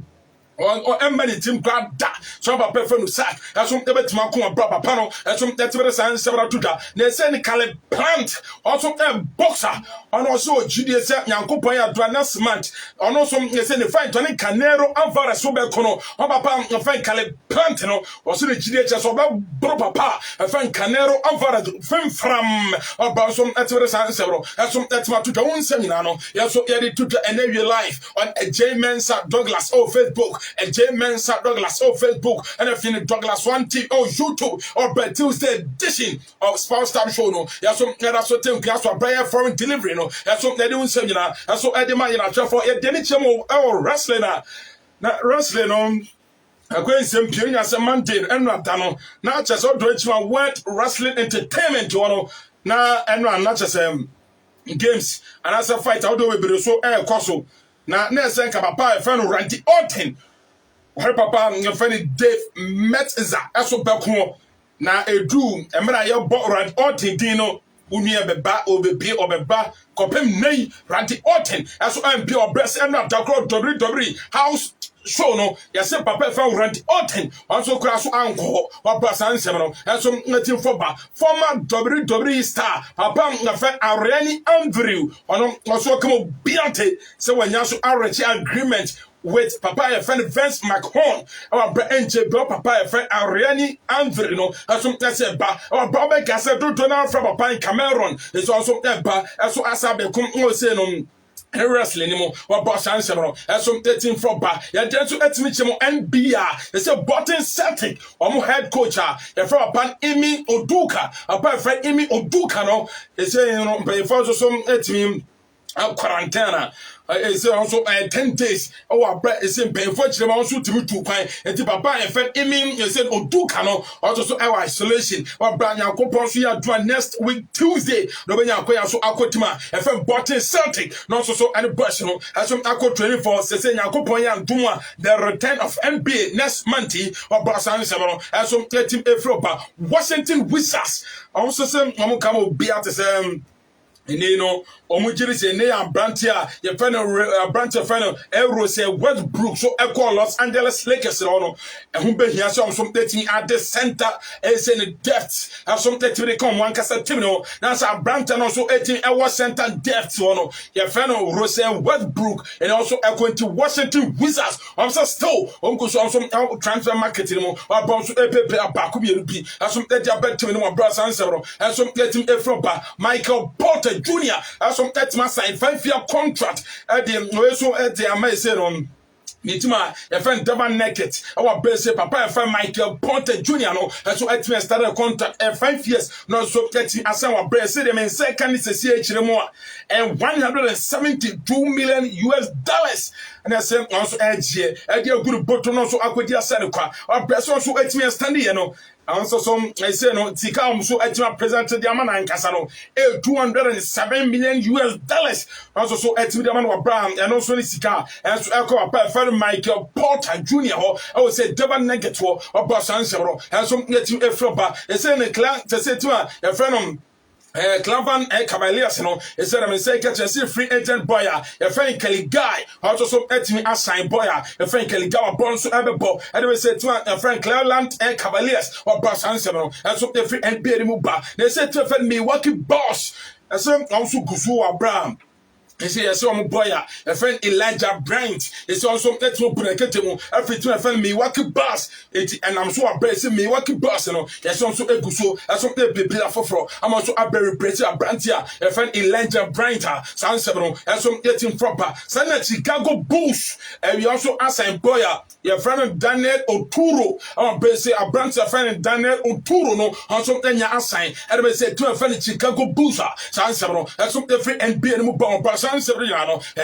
or many team glad that some of our friend sack as some ever to my proper panel as some that's very science several to that. They send the plant also a boxer and also Judas Yankopoya Dranas Mant and also they send the fine Tony Canero and Vara Sobecono on Papa and find Caleb Plantino or so the GDHS or Bro Papa and find Canero and Vara Fem from about some that's very science several as some that's my to the own seminar. Yes, so edit to the NAV life on a J Mensa Douglas or Facebook. And J Mensa Douglas or Facebook, and if you Douglas 1 TV or YouTube or by Tuesday edition of Spouse Time Show. No, yes, so that's what think that's what prayer foreign delivery. No, that's what they don't say, you know, that's what I demand for a denichemo or wrestling. Now, wrestling on a great simple as a mountain and not done. Now, just all to my word wrestling entertainment, you know, now and not just games and as a fight, although we be so air coso. Now, next time, Papa, a friend Randy Orton. Her papa, your friend Dave Metza, Aso Bakuo. Na Edu, and when I have bought Randy Orton, Dino, Unia Beba, Obe, or Beba, Copem Nay, Randy Orton, as I am pure breast and not Dakro WWE House. So no, yes, Papa found Randy Orton, also crash uncle, or Brasan Seminole, and some native football, former WWE star, Papa, Ariani Andrew, also come Biante, so when you already agreement. With Papa friend Vince McMahon, our NJ Bro Papa friend Ariani Andrew, no, as some say ba, our Baba Gassa do Donald from Papa in Cameroon, is also that ba, as so as I become say no. Wrestling anymore, or boss answer, as some 13 from bar, ya dance to Etimichemo NBA, it's a button Celtic, or more head coach, ya from upon Imi Oduka, upon friend Imi Oduka, no, it's saying, you know, but for some Etim. Quarantena. It's also 10 days. Oh, I bet it's in pain for them also to me 2 points. And the Papa and Fed Emin, you said, oh, do cano, also our isolation. Or Brian Yacoponsia do next week Tuesday. No, when you're so Aquatima, and from Botton Celtic, not so any personal, as some Aqua training for Sesen Yacoponia and Duma, the return of NBA next month, or Brasan Several, as some 13 Afropa, Washington Wizards. Also, some Amokamo be at the you know, Omujiri say, Nea Brantia, your friend, Brantia friend, Euro say, Westbrook, so echo Los Angeles Lakers, and who be here, some 13 at the center, as in the depth, and some 13 they come one cassa Timino, that's a Branton also 18 hour center depth, your friend, Rose Westbrook, and also echoing to Washington Wizards, I'm so still, Uncle, some transfer marketing, or bounce a paper, a back of your B, and some 30 bet to my brother and several, and some 13 Afropa, Michael Porter Jr. As some 30 months sign 5-year contract at the also at the Amazon. Nitima, your friend Devon Naked, our best papa, and friend Michael Porter Jr. No, and so at me started a contract 5 years, no so 30 as our best, them in second is a CH more and $172 million US. And I said also edge here, and your good bottom also Aquadia Seneca, our best also at me standing, you know. Also, some I say no, Tika so at my presented the Amana and Casano, $207 million US. Also, so at the man of Brown and also Sika, and so echo a friend Michael Porter Jr. I would say Devon Negator or Boss Answer, and some get you a flopper. They say the clan to say to a friend Clavan Cavaliers, you know, it said, I'm saying, catch a free agent boy, a friend Kelly Guy, also some etching assign boy, a friend Kelly Guy, born so ever ball, and they said to a friend Cleveland Cavaliers or Boss Answer, and so the free NBA remover. They said to a friend Milwaukee Boss, and some also Kufu Abraham. He said, yes, I'm a boy, a friend Elijah Bryant. It's also that's no Preketemo, every two a friend Milwaukee Boss, and I'm so embracing Milwaukee Boss, you know, yes, also a Guso, as some people for. I'm also a very pretty Brantia, a friend Elijah Bryant, San Sebron, and some getting proper. Sana Chicago Bulls, and we also assign Boya, your friend Daniel Oturo, I'm basically a Brantia friend Daniel Oturo, no, on something you assign, and they say to a friend Chicago Bulls, San Sebron, and some different NBA mobile. And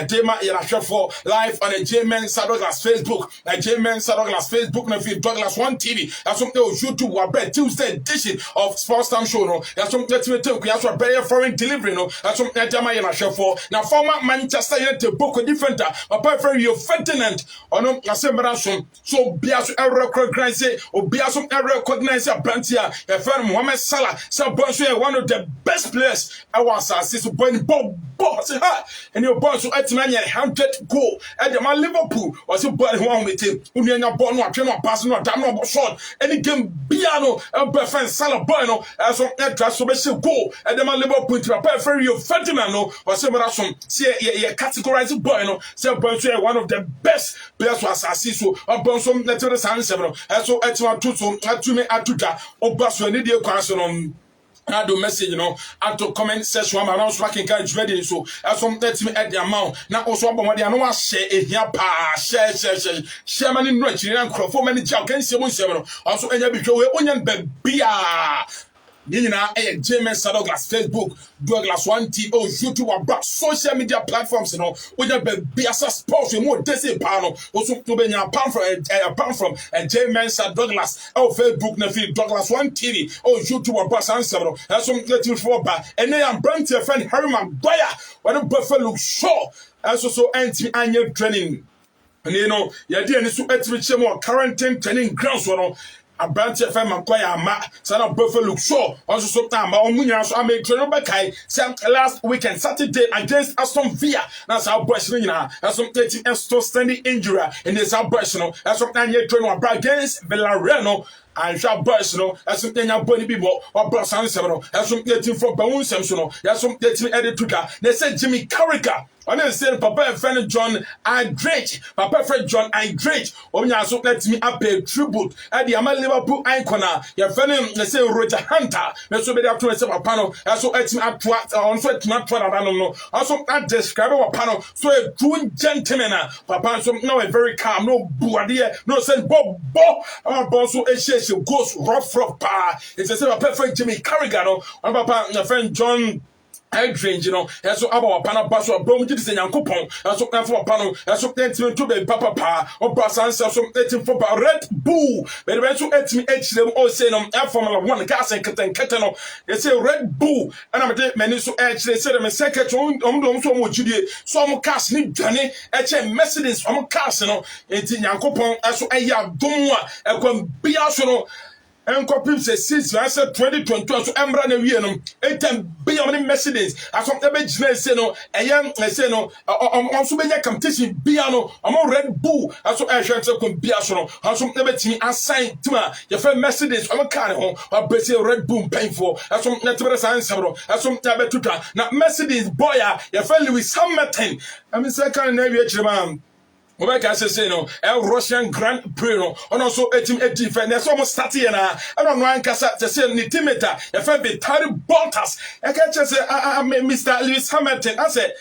Dema for live on a J Mensa Douglas Facebook, a J Mensa Douglas Facebook, and feed Douglas 1 TV. That's something YouTube will bet Tuesday edition of Sports Time Show. No, that's something that we take. We have to pay foreign delivery. No, that's something that Dema for now. Former Manchester United book a different. Apart from your Ferdinand, or no, I say so Bias recognize or Bias recognize a Brantia, a friend Mohamed Salah, so one of the best players. I was assisted by Bob ball. Say ha, and your boy so at man 100 goal. And the man Liverpool was a boy who won with him. Unia ball no train no pass no damn no shot. Any game biano and perfect Salah boy no as on that transformation goal. And the man Liverpool to a perfect you Ferdinand no or some some say categorize boy no say boy one of the best players was assist so or some natural science no so at one to me atuka obaso any dey kwaso I do message, and to comment section, I'm not working guys ready. So, as some let me at the amount. Now, also, I know share it here, share many rich and crop for many job. Can see one seven. Also, any of you onion baby. Nina James Douglas Facebook Douglas 1T YouTube about social media platforms we be as a sports we more desi panel also to be apart from James Douglas Facebook na feed Douglas 1TV YouTube about answer as some getting for back and then I'm brand your friend Harry Maguire when the Buffalo show as also anti-annual training and yeah dear so quarantine training grounds a branch of Maguire, son of Buffalo show. Also, sometime, I made Trenobakai, last weekend, Saturday, against Aston Villa. That's our Brescia, as some 30 and still standing injury in this our Brescia, as some 9 year train against Villarreal. And shall burst, as something your body people or brass answer, as some getting for Bones Samson, as some getting editor. They said Jimmy Carragher. On the same Papa friend John Aldridge, Papa friend John Aldridge, or you also let me up a tribute at the Amal Liverpool icon. Your friend, they say Roger Hunter, let's be up to a panel, as so at me up to on foot, not what I don't know. Also, that describe a panel, so a true gentleman, Papa, so no, a very calm, no buadia, no sense, Bob, our boss, so a goes rough, it's a sort of perfect Jimmy Carragher, or Papa, your friend John. Aldridge, and so about Pana Basso, Bromidis and Yankupon, and so for Pano, and so letting to be Papa, or Brassan, so letting for Red Bull, but when so let me edge them all say Formula 1 gas and Catano, they say Red Bull, and I'm a many so edge, they said I'm a second on so much some cast need Johnny, Mercedes from Casino, it's in Yankupon, as so a Yaduma, and come be also. And copy says 2022 so Embra na wie no etem be on Mercedes aso ebe gina say no eyan say no on so benya competition bia no on Red Bull aso ehwe say kon bia so no aso ebe timi assign tima your friend Mercedes on car ho abese Red Bull painful aso na tibere san sebro aso ebe tuta na Mercedes boya your friend Lewis Hamilton I mean say kan na wie chirema Obeka say no Russian Grand Prix no and also etim defend there's almost starting na I don't know ankasa to say ni timeta e fa be Terry Bottas e ka say Mr. Lewis Hamilton I say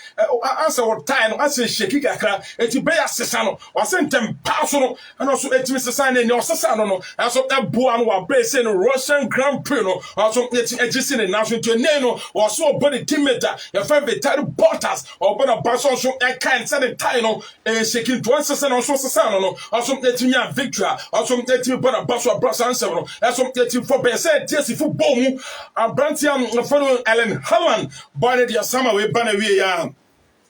answer what time I say sheki kakra eti be asesa no o say ntem pass no and also etim sesa na ni osesa no also that boa no wa be say no Russian Grand Prix no also etim ejisi ne national to ne no o so body timeta e fa be Terry Bottas or bona pass so e kan say the time no sheki one season on so no also let me victory also let me bona baso brass answer no also let me for be say TS football mu Abrantiam follow Ellen Haaland boy the summer we ban we ya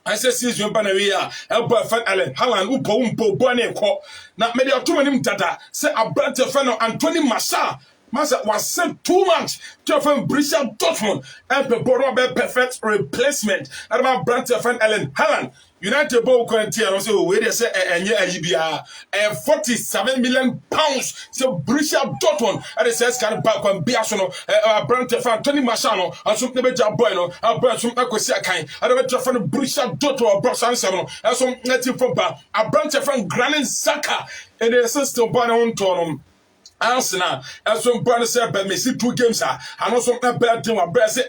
I say season ban we ya elbow fan Ellen Haaland umpo boy na ekọ na me dey otomanim dada say Abrantiam fan Anthony Martial Masa was sent too much to from Borussia Dortmund and Peporo be perfect replacement and about Brandt fan Ellen Haaland United ball quarantine also where they say enye ayibia 47 million pounds so Borussia Dortmund and they says can back on biaso no Brandt fan Tony Martial no aso be job boy no Brandt so akosi akan and be fan Borussia Dortmund Borussia no aso native football Brandt fan Granit Xhaka and the system ban on tonom Arsenal, as some brother said, but me see 2 games. And also, a bad team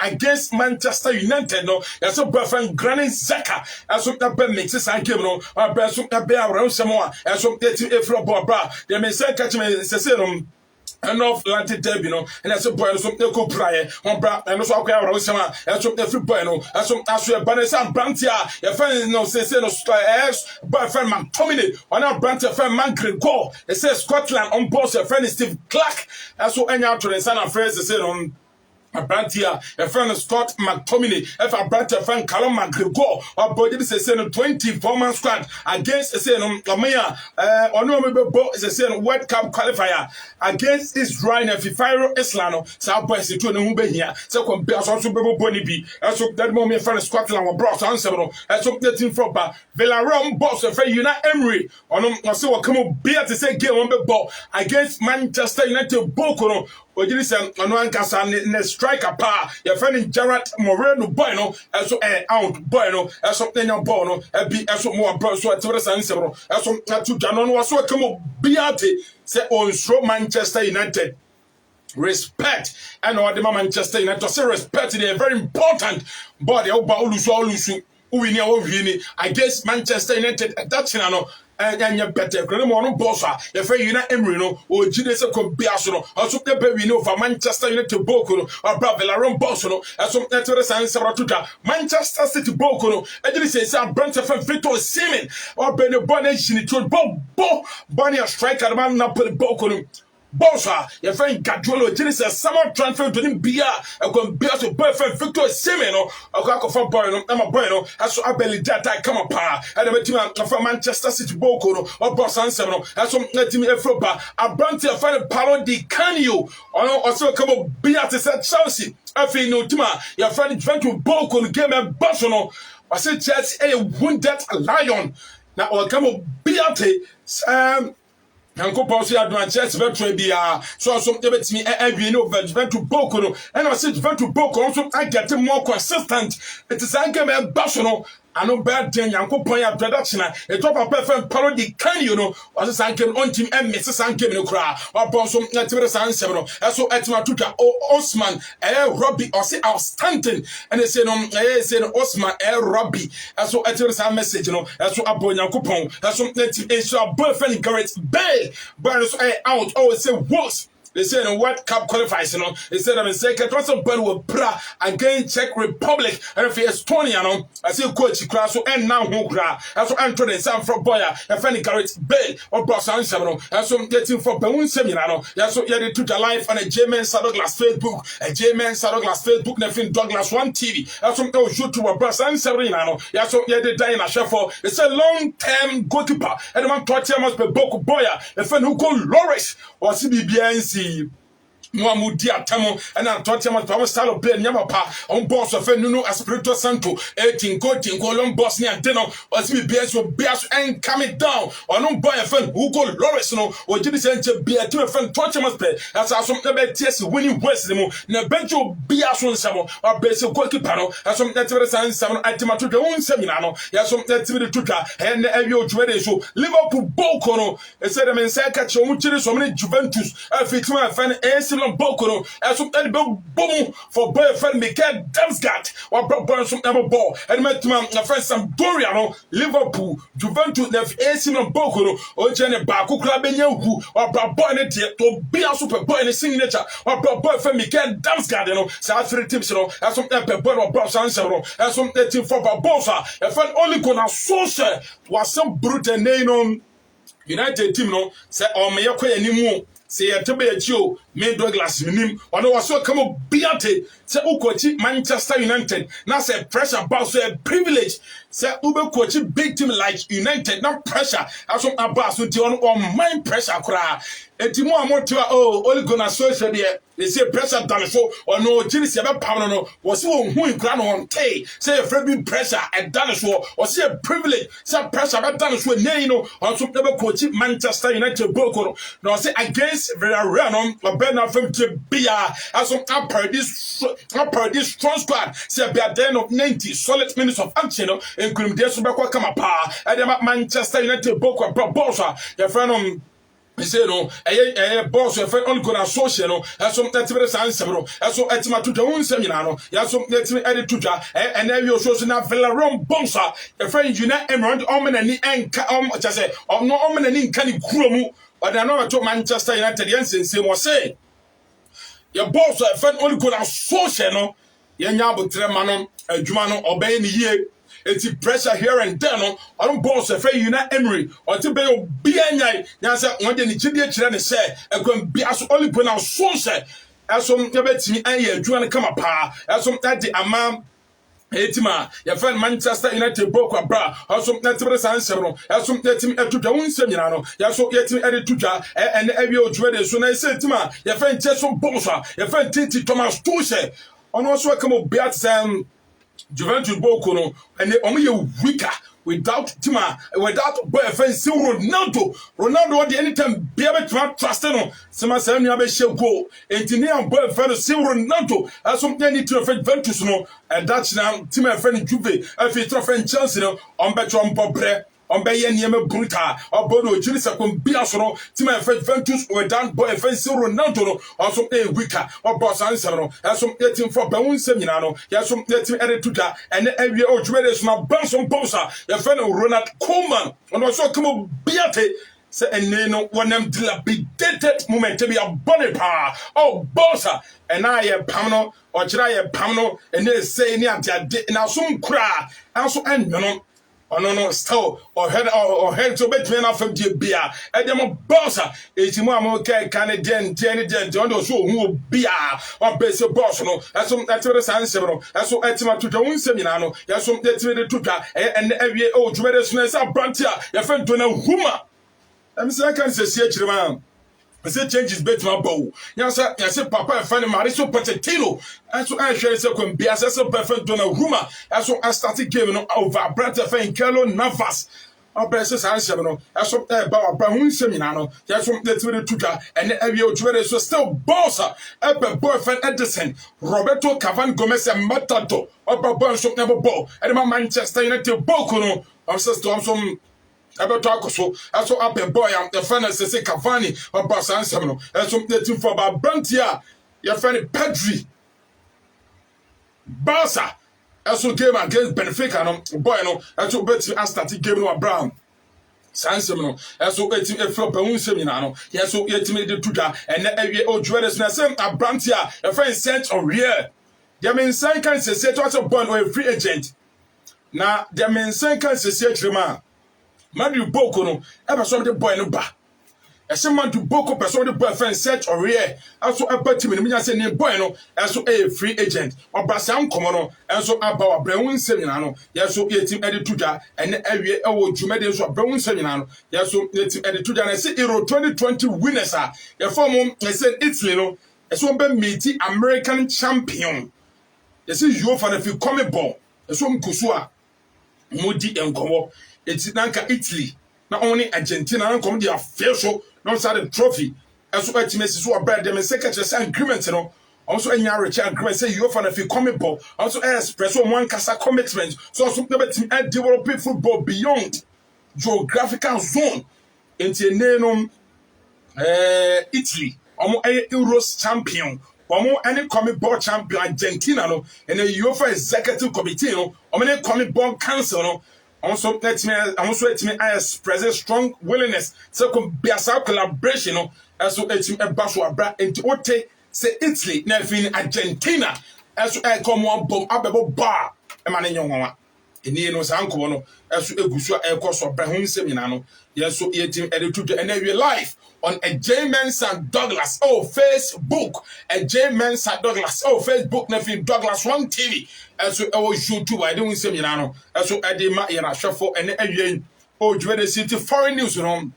against Manchester United. No, as a boyfriend, Granit Xhaka, as some that bad makes a game. No, or bear some that bear around some more, as some getting a flop or bra. They may say, catch me, say, enough Atlantic Derby, and as a boy, something could pry on Bra, and also around some, and some every boy, as some as a Banessa Brantia, your friend, no, say, no, boyfriend, man, Tommy, on our Brantia friend, man, go. It says Scotland on board, your friend is Steve Clark, as so any out to the son of friends, they said on. Abrantia, a friend Scott McTominay, if a brother friend Callum McGregor, or body is a saying 24-man squad against a saying Amaya, Honorable is a saying World Cup qualifier against Israel and Fifiro Islano, South West to Nube here, so compare also Bonnie B, as of that moment, friend Scotland or Bros on several, as of the team for Villarreal boss of Una Emery, on so come on beer to say game on the ball against Manchester United Boko. Ojiri se ono ankasa ne striker pa your friend Gerard Moreno boy no eso out boy no eso enya ball no bi eso mo abro so atire san sebro eso atu dano no so kemo biate se on show Manchester United respect and all the Manchester United say respect they are very important but they oba olusu uwini against Manchester United that's no and better Grenoble Bossa, if you not Emrino or Judas Combiasono, or something we know for Manchester United Bocono or Bravillaron Bossono, as some letters and Saratuta, Manchester City Bocono, and you say some Brentford Victor Seaman or Benny Bonnet, Bo Bonnie a striker, man, Napoli Bocono. Bossa, your friend Gadrolo, Genesis, someone transferred to him Bia, and come beer to boyfriend Victor Semeno, a crack of a boy, I'm a boy, as so I belly that I come apart, and I met him from Manchester City Boko, or Boss and Seven, as some let him a flopper, a branch of friend Palo di Canio, or also come up Bia to set Chelsea. I feel no Tima, your friend went to Boko, game and Barcelona, I said, Chelsea, a wounded lion. Now, I'll come up Beate, Uncle Bossy Advances Virtual Bia, so debits me every no vent to Boko, and I said vent to Boko, also I get more consistent. It is Uncle Bassono. I know bad thing, Uncle Poya production. A top of perfect parody can you know, or the Sankem on team and Mrs. Sankem no cry, or Bonsom Natural San Several, as so at Matuka, Osman, Robbie, or say outstanding, and they say, said Osman, Robbie, as so at your message, you know, as so upon your coupon, as so native Asia, boyfriend Garrett Bay, but out, oh, say worse. They said in World Cup qualifiers, you know, they said I'm in second, what's a ball with Bra against Czech Republic, and if Estonia, you know, I see coach class, so and now who cry, and so Anthony Sam from Boya, and Fanny Garrett Bay, or Bros and Seven, and so getting for Boone Seminano, yeah, so yeah, they took a live on a J-Man Saddleglass Facebook, a J-Man Saddleglass Facebook, Nefin Douglas One TV, and some go shoot to a Bros and Seminano, yeah, so yeah, they die in a shuffle. It's a long term goalkeeper, and one torture must be Boku Boya, a friend who called Loris or CBBNC. Muamudi Atamo, and I'm talking about Power Style of Ben Yamapa, on boss of Nuno Espirito Santo, 18 coaching, Colon Bosnia Deno, or CBS will bears and coming down, or no boy a friend who called Loris, no, or Jimmy Sanchez be a two friend, torture must pay, as I some TS winning West, no, Benjo Bias on Samo, or Basic Goalkeeper, as some Network and some item to the own seminano, yes, some Network Tuka, and Avio Juventus, Liverpool Bocono, instead of in Saka, so many Juventus, I fix my friend Bokoro, as some boom for boyfriend Mikael Damsgaard, or Burn some ever ball, and met my friend Sampdoria, Liverpool, Juventus, left AC Bokoro, or Jenny Baku Club, or Bonnet, to be a super boy in a signature, or boyfriend Mikael Damsgaard, South Free Tips, as some Pepper or Bros and Several, as some team for Barbosa, a friend only gonna social was some brutal name on United team, no, say, or may acquire any more. Say a Tobey made Douglas Minim, or no, so come up Beate, say Ukochi, Manchester United. Now say pressure about so a privilege. Say Uber coach big team like United, not pressure. As some Abbas with your own mind pressure cry. A Timo Motua, oh, only gonna social there. They say pressure done so, or no, Jilis ever pound no, was who in crown on tay. Say a friend pressure and done so, or say a privilege, say pressure about done so, nay, no, or some never coach Manchester United Boko. No, say against Villarreal, or Bernard from Bia, as some upper this strong squad, say by the end of 90 solid minutes of action, including the Subako Kamapa, and Manchester United Boko, Bosa, your friend he said, no, a boss, a friend on good social, as some that's several, as so at my tutor own seminano, yes, so let's me edit tutor, and then you're so now Villarreal Bonsa, a friend you not emerald, omen and just say, or no omen and in canny chromo, but I know I told Manchester United, Jensen, same was say. Your boss, a friend only good social, Yanyabo Tremano, a Jumano, obeying the year. It's pressure here and there, no. I don't boss a fair Una Emery or to be obedient. Yes, one day the Chidia say, a good be as only put out so say. ɛso yɛbɛtumi ayɛ adwuma no kama paa ɛso ɛde ama etima ya fan Manchester United boko abra also netbre sansem no eso yetim etudwa wonsem nyina no yaso yetim edetudwa ene awie odwuma de so na esetima ya fan cheso bonsa ya fan Titi Thomas Tuchel ono so akamo biat sam Juventus boko no ene omo ye weaker without boy offense Ronaldo the anytime be able to trust no sema say nua be share goal engineer boy offense Ronaldo aso any to Juventus no and that now team offense Juve afi trophy Chelsea no on be trompo bre on be ye niam brutal obodo ojiri sekon bia so no team Juventus without boy offense Ronaldo no also a weaker or boss answer no aso team for be wonsem nyina no yaso team edituda and every ojwere so na bansom bossa your friend Ronald Koeman and also come biate say ene no wonem dilapidated moment to be a bonny pa oh bossa and I am pamno or try a pamno and they say ni ante na some cry also and no no still or head to bet me na fam die bia e dem bossa etimu amoka Canadian on do so hu bia or base boss no eso etire sansem no eso etima to dwon nsem nyina no yeso etime de tuka and awie o dwumere so na sa brantia ye fa do na huma em say kan se sie kirema say changes bet my bow yasa papa e fa ne Mauricio Pochettino eso I share say kon bia say perfect do na huma eso I started game no over Brata fa Keylor Navas Obrese sansem no eso ba hu nsem nyina no yeso etime de tuka and awie o dwumere so still bossa e boyfriend Edison Roberto Cavan Gomez and Matato oba bon so never ball and Manchester United boko no some about so also up a boy am the fan say Cavani or Barca no so the team for Brantia your friend Pedri Barca also game against Benfica no boy no so bet start game no Brown Sansem no so etim e flop e hunsem nyina no yeso yetim de tuja and awie odwere na sem Brantia your friend sent on real there mean sign can say to us born or a free agent na there mean sign can say trema Madu Boko no eba so de boy no ba ese Madu Boko person de boy friend search or here also eba team no nya say ne boy no eso a free agent obasa nkomo no enso aba wa brehun semina no yeso yetim edituja ene awie ewo dwumade so brehun semina no yeso yetim edituja na say Euro 2020 winners a ye form say Italy no eso be meet American champion yesi UEFA na fi come ball eso mkusu a modi enkomo it's nanka Italy na only Argentina na come dia fair so no side trophy eso etimesi so abred dem secretary agreement no also enya rich agreement say you for na fi come ball also express one kasa commitment so never team develop football beyond geographical zone into nenum Italy omo Euros champion omo any comic ball champion Argentina no and the UEFA executive committee no omo any comic ball council no also let me I express a strong willingness so come be a collaboration no so etim e baso abra enti ote say Italy na fin Argentina so e come one bomb abebo bar e ma ne nyonwa eni no sanko no so egusu e koso abra hu nsem nyina no yeso yetim editu and we live on a J Mensah Douglas Facebook a J Mensah Douglas Facebook na fin Douglas One TV so YouTube I don't say nyina no so e dey ma yena hwefo ene awie Dwumade City foreign news no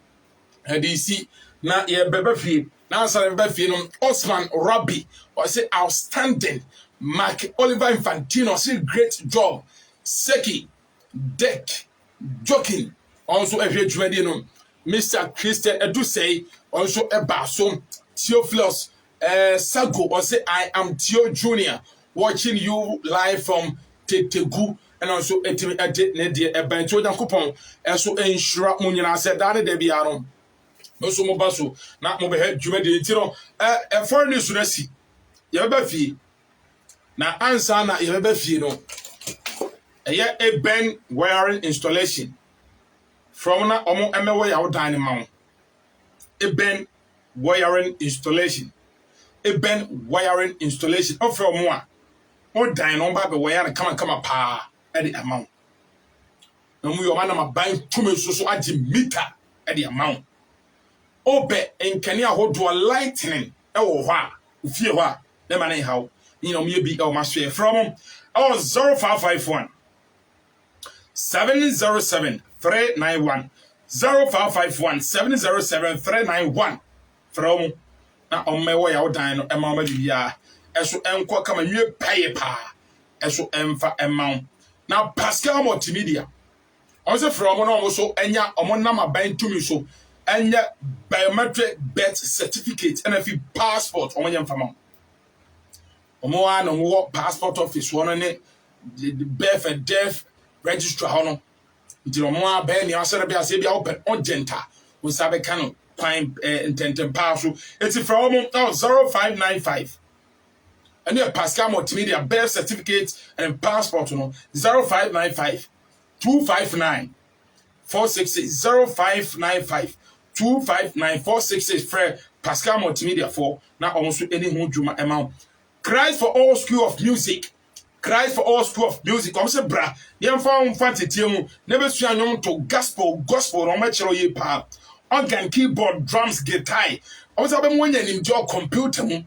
e dey see na ye bebe fie na answer bebe fie no Osman Rabi or say outstanding Mark Oliver Infantino say great job Seki Deck joking also every Dwumade no Mr. Christian Edusei also a basso Theophilus Sago or say I am Theo Junior watching you live from Tetegu and also a banjo coupon and so ensure Munina said that they be aron no so mobaso not mobile head Dwumade a foreign news resi yabafi na answer na yabafi no a Ben wiring installation from na omo emewe ya odan ma a Ben wiring installation of from one odan no ba be wire kama pa e the amount no mu yo ma na ma ban tumi so agi meter e the amount obe enkani ahodo lightning e wo ho a ufie ho a ne ma ne how me bi my share from 0551 707 391 0551 707 391 from na me ya odan no ema ma bibia eso enko kama nwie paye pa eso emfa ema na Pascal Multimedia also from no so enya nam aban tumi so enya biometric birth certificate and if passport omo mfama omo wa no wo passport office wono ne birth and death register hono nti omo aba ni asere bia se bia open ongenta wo sabe kanu kwan intentem pa so it's from 0595 and your Pascal Multimedia birth certificate and passport no 0595 259 466 0595 259 466 for Pascal Multimedia for now almost any home juma amount. Christ for all school of music. Christ for all school of music. Come say bra. Yem found fancy tiemu. Never see anyone to gospel on my chero ye pa. Organ, keyboard, drums, guitar. I was having one in your computer.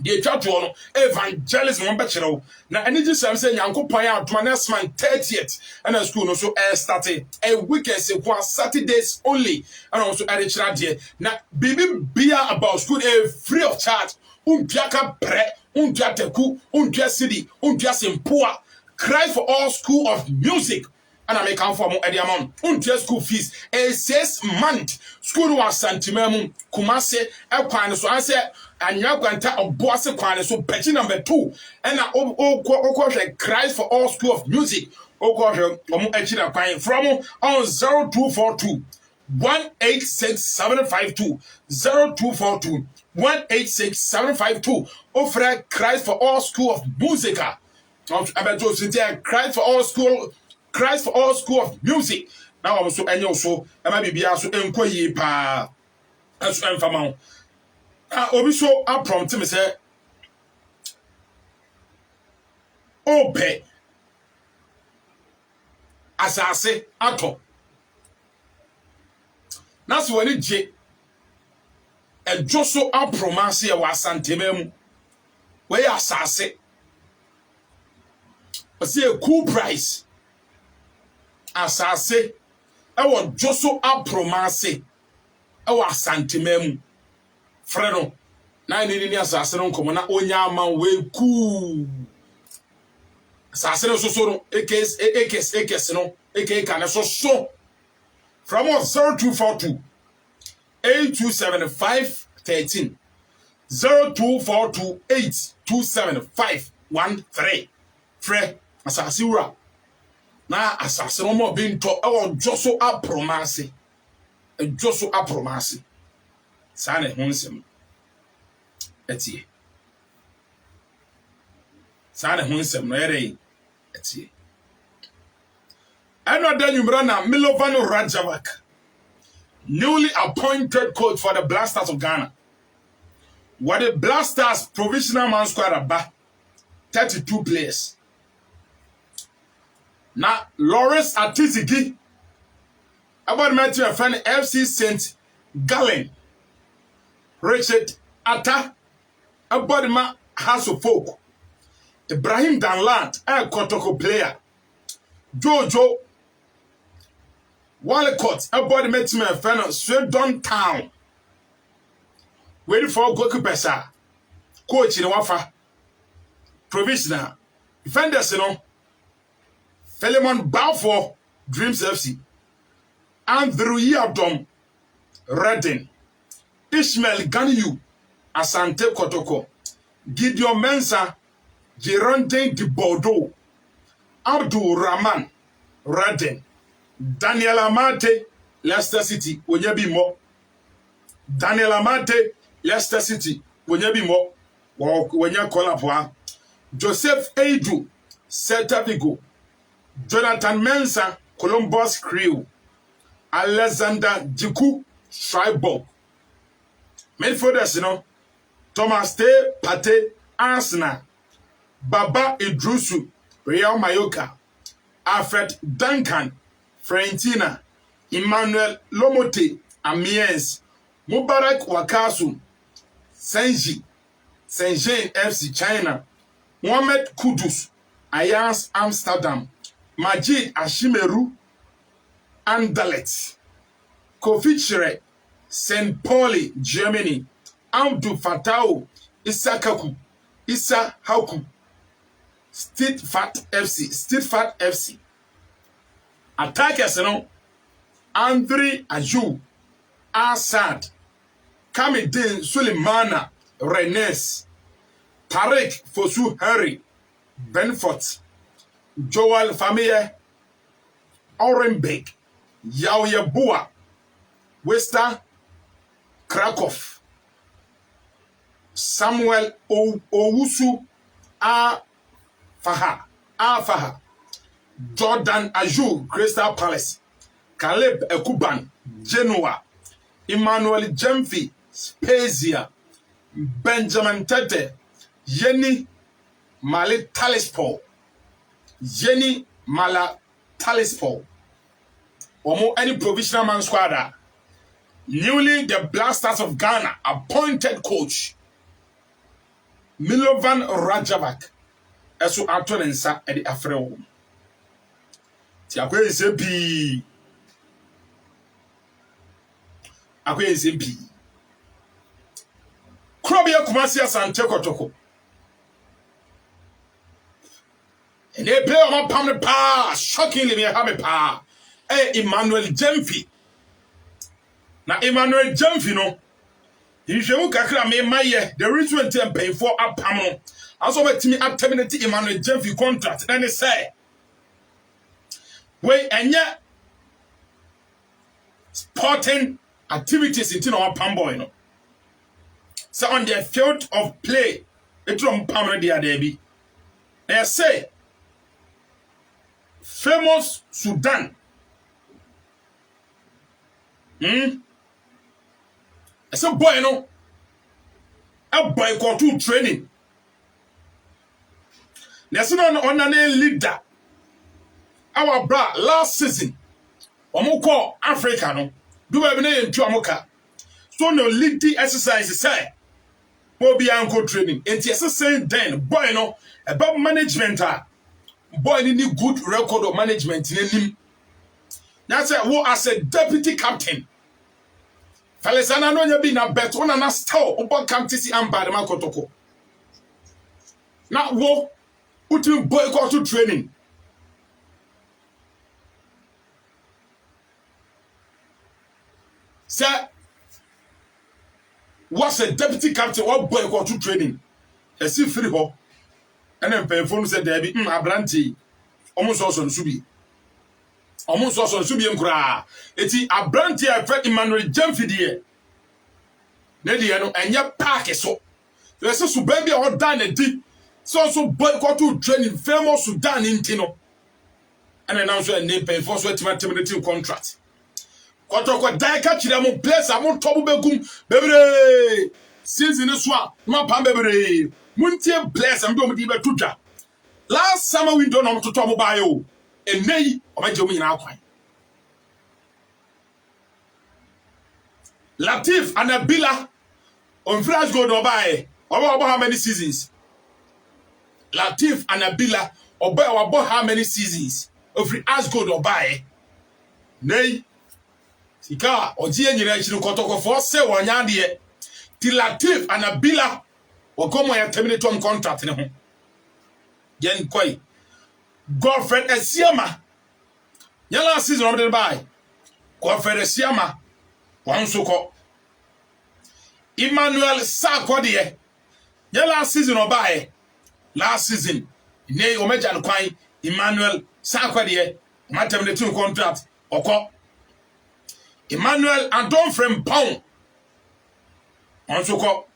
The church one evangelism one bachelor. Now any just I'm saying Yanko Paya to my next man 30th and a school also started a weekend say one Saturdays only and also at the church. Now baby beer about school free of charge. Unpiaka pre, unpiateku, unpia city, unpia simpoa. Cry for all school of music. And I make for more amount. Unpia school fees. A 6 month school was santimum kumase elkwan so I say and you kwanta oboase kwan so page number 2 and o Christ for all school of music o ko omo achira kwan from on 0242 186752 0242 186752 offer Christ for all school of musica. Christ for all school of music. Now I'm so anyo so e ma bibia so enkoyi pa aso emfama obi so a prompt me say ope asase ato na so wani je edwo so a promise e wa santemam we asase o say a cool price asase ewo dwoso apromase ewo asantemam freno na ni asase no nkomo na onya aman we ku asase no so no ekes no ka na so from 0242 827513 0242 827513 fre asase wura na asase no mo bi nto e won dwoso apromase dwoso apromase sa na hunsem etie sa na hunsem no yere etie another number na Milovan Rajavak, newly appointed coach for the Blasters of Ghana. What the Blasters provisional man squad about 32 players. Now, Lawrence Atizigi, about Matthew and friend FC St. Gallen, Richard Atta, about my House of Folk, Ibrahim Danland, a Kotoko player, Jojo Walcott, about Matthew and friend Swindon Town, waiting for goalkeepers, coach in Wafa, provisional, defenders, you know. Philemon Balfour, Dreams FC, Andrew Yadom, Redden, Ishmael Ganiyu, Asante Kotoko, Gideon Mensah, Geronte de Bordeaux, Abdul Rahman, Redden, Daniel Amate, Leicester City, Onyebimo, Daniel Amate, Leicester City, Onyebimo, Wenyakolapwa, Joseph Edu, Celta Vigo, Jonathan Mensah, Columbus Crew, Alexander Jiku, Freiburg. Midfielders, you know, Thomas T. Pate, Arsenal, Baba Idrusu, Real Mallorca, Alfred Duncan, Fiorentina, Emmanuel Lomote, Amiens, Mubarak Wakasu, Senji, Saint-Jean FC China, Mohamed Kudus, Ajax Amsterdam, Majid Ashimeru, Anderlecht, Kofi Chire, St. Pauli, Germany, Abdul Fatau, Issa Hauku, Stidfat FC. Attackers, Andre Ayew, Assad, Kamidin Sulemana, Rennes, Tarek Fosu Harry, Benfort, Joel Famille, Orenbeek, Yaoye Boa, Wester, Krakow, Samuel Owusu, Faha, Jordan Ayew, Crystal Palace, Caleb Ekuban, Genoa, Emmanuel Jemfi, Spezia, Benjamin Tete, Yeni Talispo, Omo any provisional man squad. Newly the Black Stars of Ghana appointed coach Milovan Rajavac Eso Antonensa at the Afreo. Tiakwe SMP. Akwe SMP. Krobia Kumasi Asante Kotoko. And they play on my palm pa, shockingly me have a pa. Emmanuel Jemfi. Na Emmanuel Jemfi no. If you kakra me maye, the reason to pay for a pam. Also let me up terminate Emmanuel Jemfi contract. Then they say, wait, and yet sporting activities in our pam boy. So on the field of play, it from pam dia debi. They say famous Sudan. I said, boy, a boycott training. There's on a leader. Our bra last season. Omoko Africa no. Do we name to Amoka? So no lead the exercise say. Bobby Uncle training. And yes, saying then, boy, about management. Boy, need good record of management in him. That's who as a deputy captain. Falesana no nya bi na bet wona na star obo kamtisi amba de makotoko. Na wo utu boycott training. Sir, what's a deputy captain what boycott training? E si free ho. Ene mpefo no se there bi abranti almost also nsubi. Almost also nsubi nkura. Eti abranti e fe Emmanuel Jemfi die. Ne die no enye park so. There say so baby o dan e di. So boycott training famous Sudan intino. And now so name mpefo so terminating contract. Kotoko dai ka kire mo place am tobo begum bebre. Season so a ma pam bebre. Muntie place am do mo di betudwa. Last summer window no to tobo buy o. Enei o ma je mo nyina akwan. Latif and Abila on flash gold or buy. About how many seasons? Latif and Abila about how many seasons? Of free as gold or buy. Nay. Sika oji enyira ichiru kotoko for say wanya de. Ti Latif and Abila o come ya terminate on contract ne ho. Yen koi. Godfred Esiama. Yala season of the buy. Godfred Esiama. One soko. Emmanuel Sarkodie. Yala season of buy. Last season. Ne omeja kwai Emmanuel Sarkodie. Ma terminate contract. Oko. Emmanuel Anton from Pound. One soko.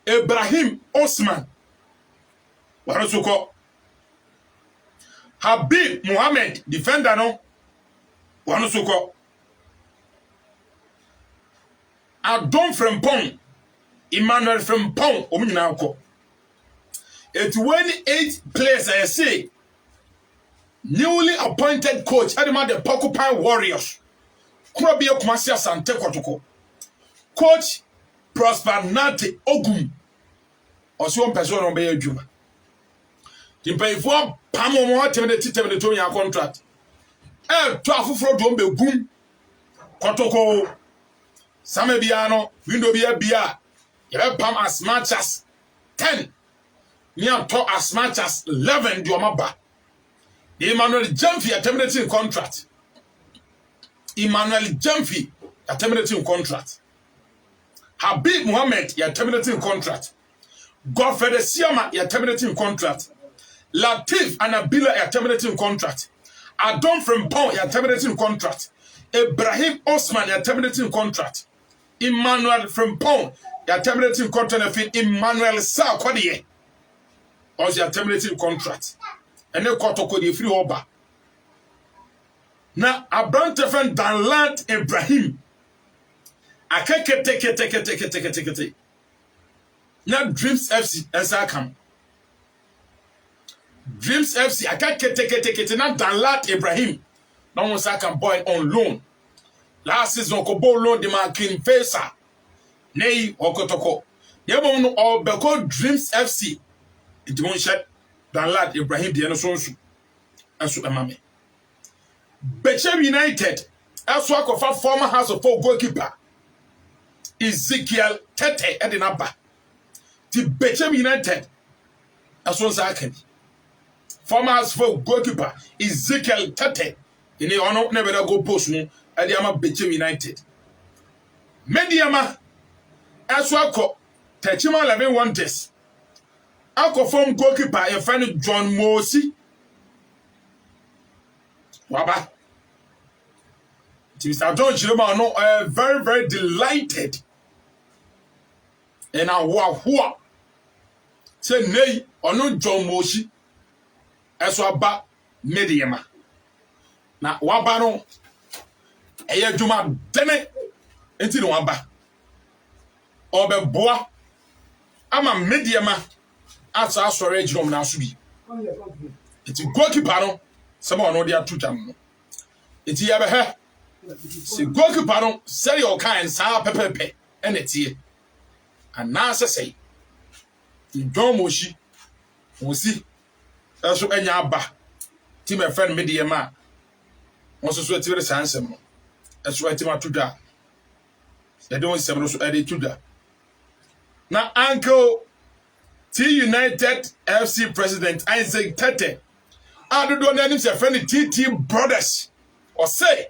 Ibrahim Osman. One soko. Habib Mohammed, defender no. One soko. Adon from Pong. Emmanuel from Pong. Omunyina ko. 28 players I say. Newly appointed coach Adama the Porcupine Warriors. Krobia Kumasi Asante Kotoko. Coach Prosper Nate Ogum. ɔso person no be adwuma timpayfo pam mo atemde titemde to nya contract to afoforo do be gum kotoko sama bia no window bia you pam as much as 10 near to as much as 11 do maba Emmanuel Jamfi terminating contract Emmanuel Jamfi terminating contract Habib Mohammed terminating contract Godfrey Siama terminating contract Latif Anabila terminating contract Adon from Pong terminating contract Ibrahim Osman terminating contract Emmanuel from Pong terminating contract Emmanuel Sa Kwadie also terminating contract and then kotoko the free oba na abrantefen Danland Ibrahim akeke na Dreams FC ensakam Dreams FC akeke na Danland Ibrahim na won sakam boy on loan last season ko ball loan de makin Faisal nei okotoko yebo no obeko Dreams FC it won shed Danland Ibrahim de no sonsu aso emame Bechem United aso akofa former House of Folk goalkeeper Ezekiel Tete edinaba ti Bechem United aso nsakan former House of Folk goalkeeper Ezekiel Tete ini ono na beda go post no ade ama Bechem United Mediama aso akọ Techima 11 Wonders Uncle form goalkeeper a friend John Mosi Waba Mr. John Chiroma no very very delighted and who say nay or no John Mosi as waba mediama na waba no eye juma deme enti no waba obeboa ama mediama asa asore ejrom na so bi eti goalkeeper no sama no dia tutam no eti ya be he se goalkeeper no seri o kan sa pepepe enetie anasa sei John Moshi Mosi eso enya aba ti me friend me de ma won so eti re sansem no eso eti ma tuda e de won sem no so e de tuda na uncle T United FC president Isaac Tete adodo na nim se friend TT brothers or say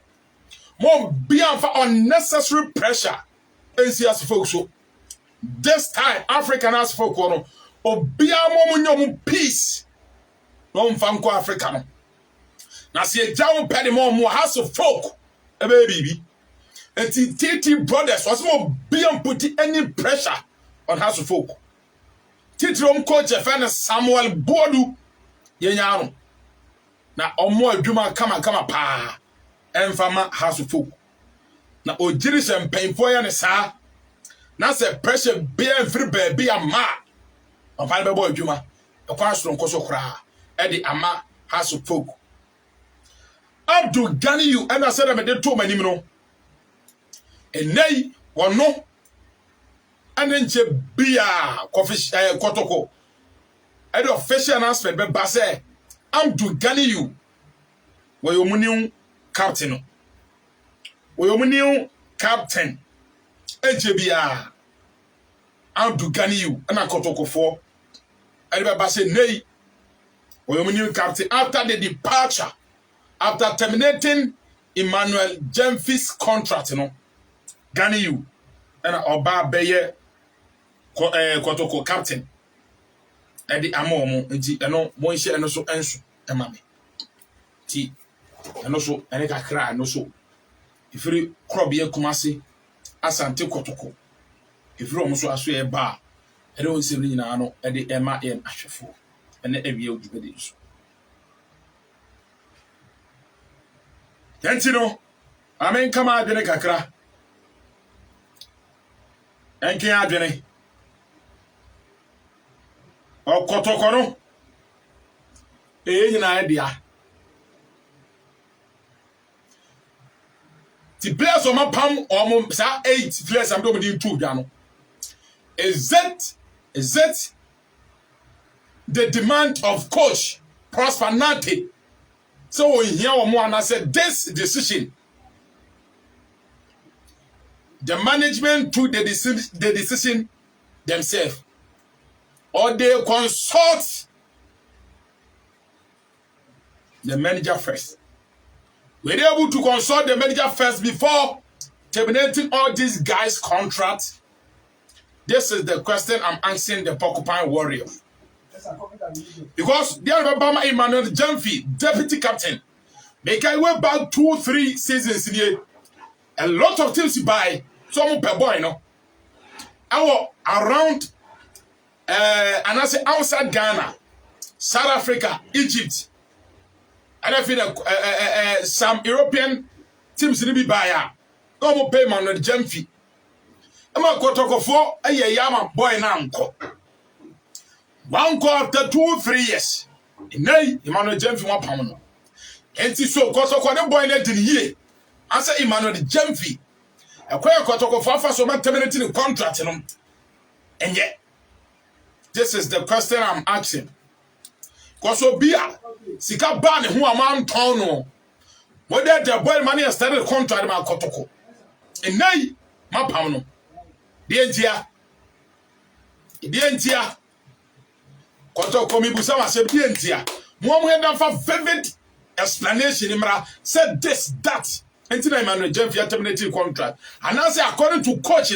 more be for unnecessary pressure NCS folks so this time African as folk no obia mo peace no mfanko Africa no na se ejawo pede mo House of Folk e be bibi and TT brothers was more be put any pressure on House of Folk Titrom coach fan Samuel Bodu yenyano na omo adwuma kama pa emfama House of Folk na ojiri se mpemfo ya ne saa na se pressure be every baby ama onfale be bo adwuma e kwa soro nkoso kra e di ama House of Folk Abdul Ganiyu and I said I made to manim no enei wono anenche bia coffee kotoko e the official announcement be ba say Abdul Ganiyu we yomuniu captain we yomuniu captain enche bia Abdul Ganiyu na kotoko for e be ba say nei we yomuniu captain after the departure after terminating Emmanuel Jamfi's contract Ganiyu and oba beye kotoko captain edi amomo nti eno mo nhye eno so enso emame ti eno so ene kakra eno so ifiri krob ye kumase asante kotoko ifiri omo so aso ye ba ede won se nyina no ede ema en ahwefo ene ewie odubede so Tentino, amen kama adwene kakra. Enke adwene. Okotoko no. Nyina adia. Ti players o mapam o sa 8 players am do me 2 dwa no. Is it the demand of coach Prosper Nante. So we hear one and said this decision. The management took the decision themselves, or they consult the manager first. Were they able to consult the manager first before terminating all these guys' contracts? This is the question I'm asking the Porcupine Warrior. Because they are Bama Emmanuel Jamfi, deputy captain. They can go back 2-3 seasons in here. A lot of teams buy some per boy, no. Around and I say outside Ghana, South Africa, Egypt, and I feel some European teams in the buyer. No pay man with Jamfi. I'm a Kotoko a yama boy now. One call after 2-3 years. Nay, Emmanuel Jamfi 1 pound. And so Kotoko the boy net in here. Answer Emmanuel Jamfi. A queer Kotoko for so much terminating the contract. And yet, this is the question I'm asking. Koso Bia, Sika Ban, who am I town? Whether the boy money has started a contract about Kotoko. And nay, my pound. The Entia Kotoko Mibusama said, the Entia. One way down for vivid explanation. Imra said this, that. Until Emmanuel Jamfi terminating contract. And I say, according to coach,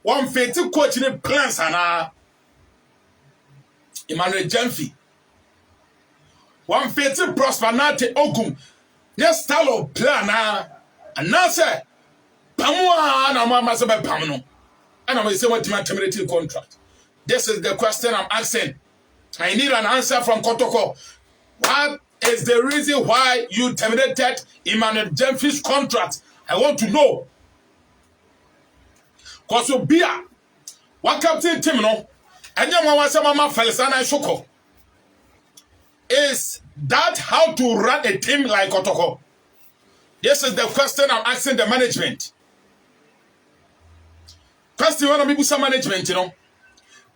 one fatal coach in the plans and Emmanuel Jamfi. One fatal Prosper Nante Ogum. Yes, style of plan. And now say, Pamua and Mama Sabe Pamano. And I'm going to say what my terminating contract. This is the question I'm asking. I need an answer from Kotoko. What is the reason why you terminated Emmanuel Jamfi's contract? I want to know. Because you be what captain team no, and you want to mama Felisana Shoko. Is that how to run a team like Kotoko? This is the question I'm asking the management. Question one of people some management,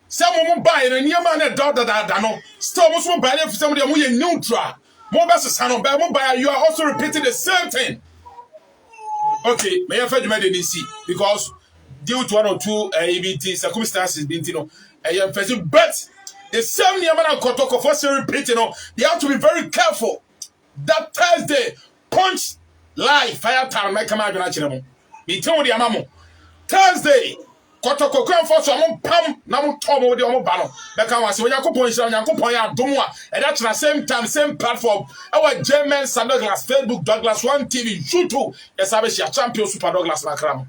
Some woman buy and your man a daughter that no. Still most will buy for somebody who is neutral. More buy you are also repeating the same thing. Okay, may I find you made in DC because due to 1 or 2 EBT circumstances, but the same Yamana Kotoko for repeating, they have to be very careful. That Thursday, punch live fire time, make a man. Me tell the Amamo. Thursday. Kotoko come for some pam na mo tom with the bano. Beka was when Yakupon is on Yakupon ya Dumwa, and that's the same time, same platform. Our German San Douglas, Facebook, Douglas One TV, YouTube, Esabesia Champion Super Douglas Macram.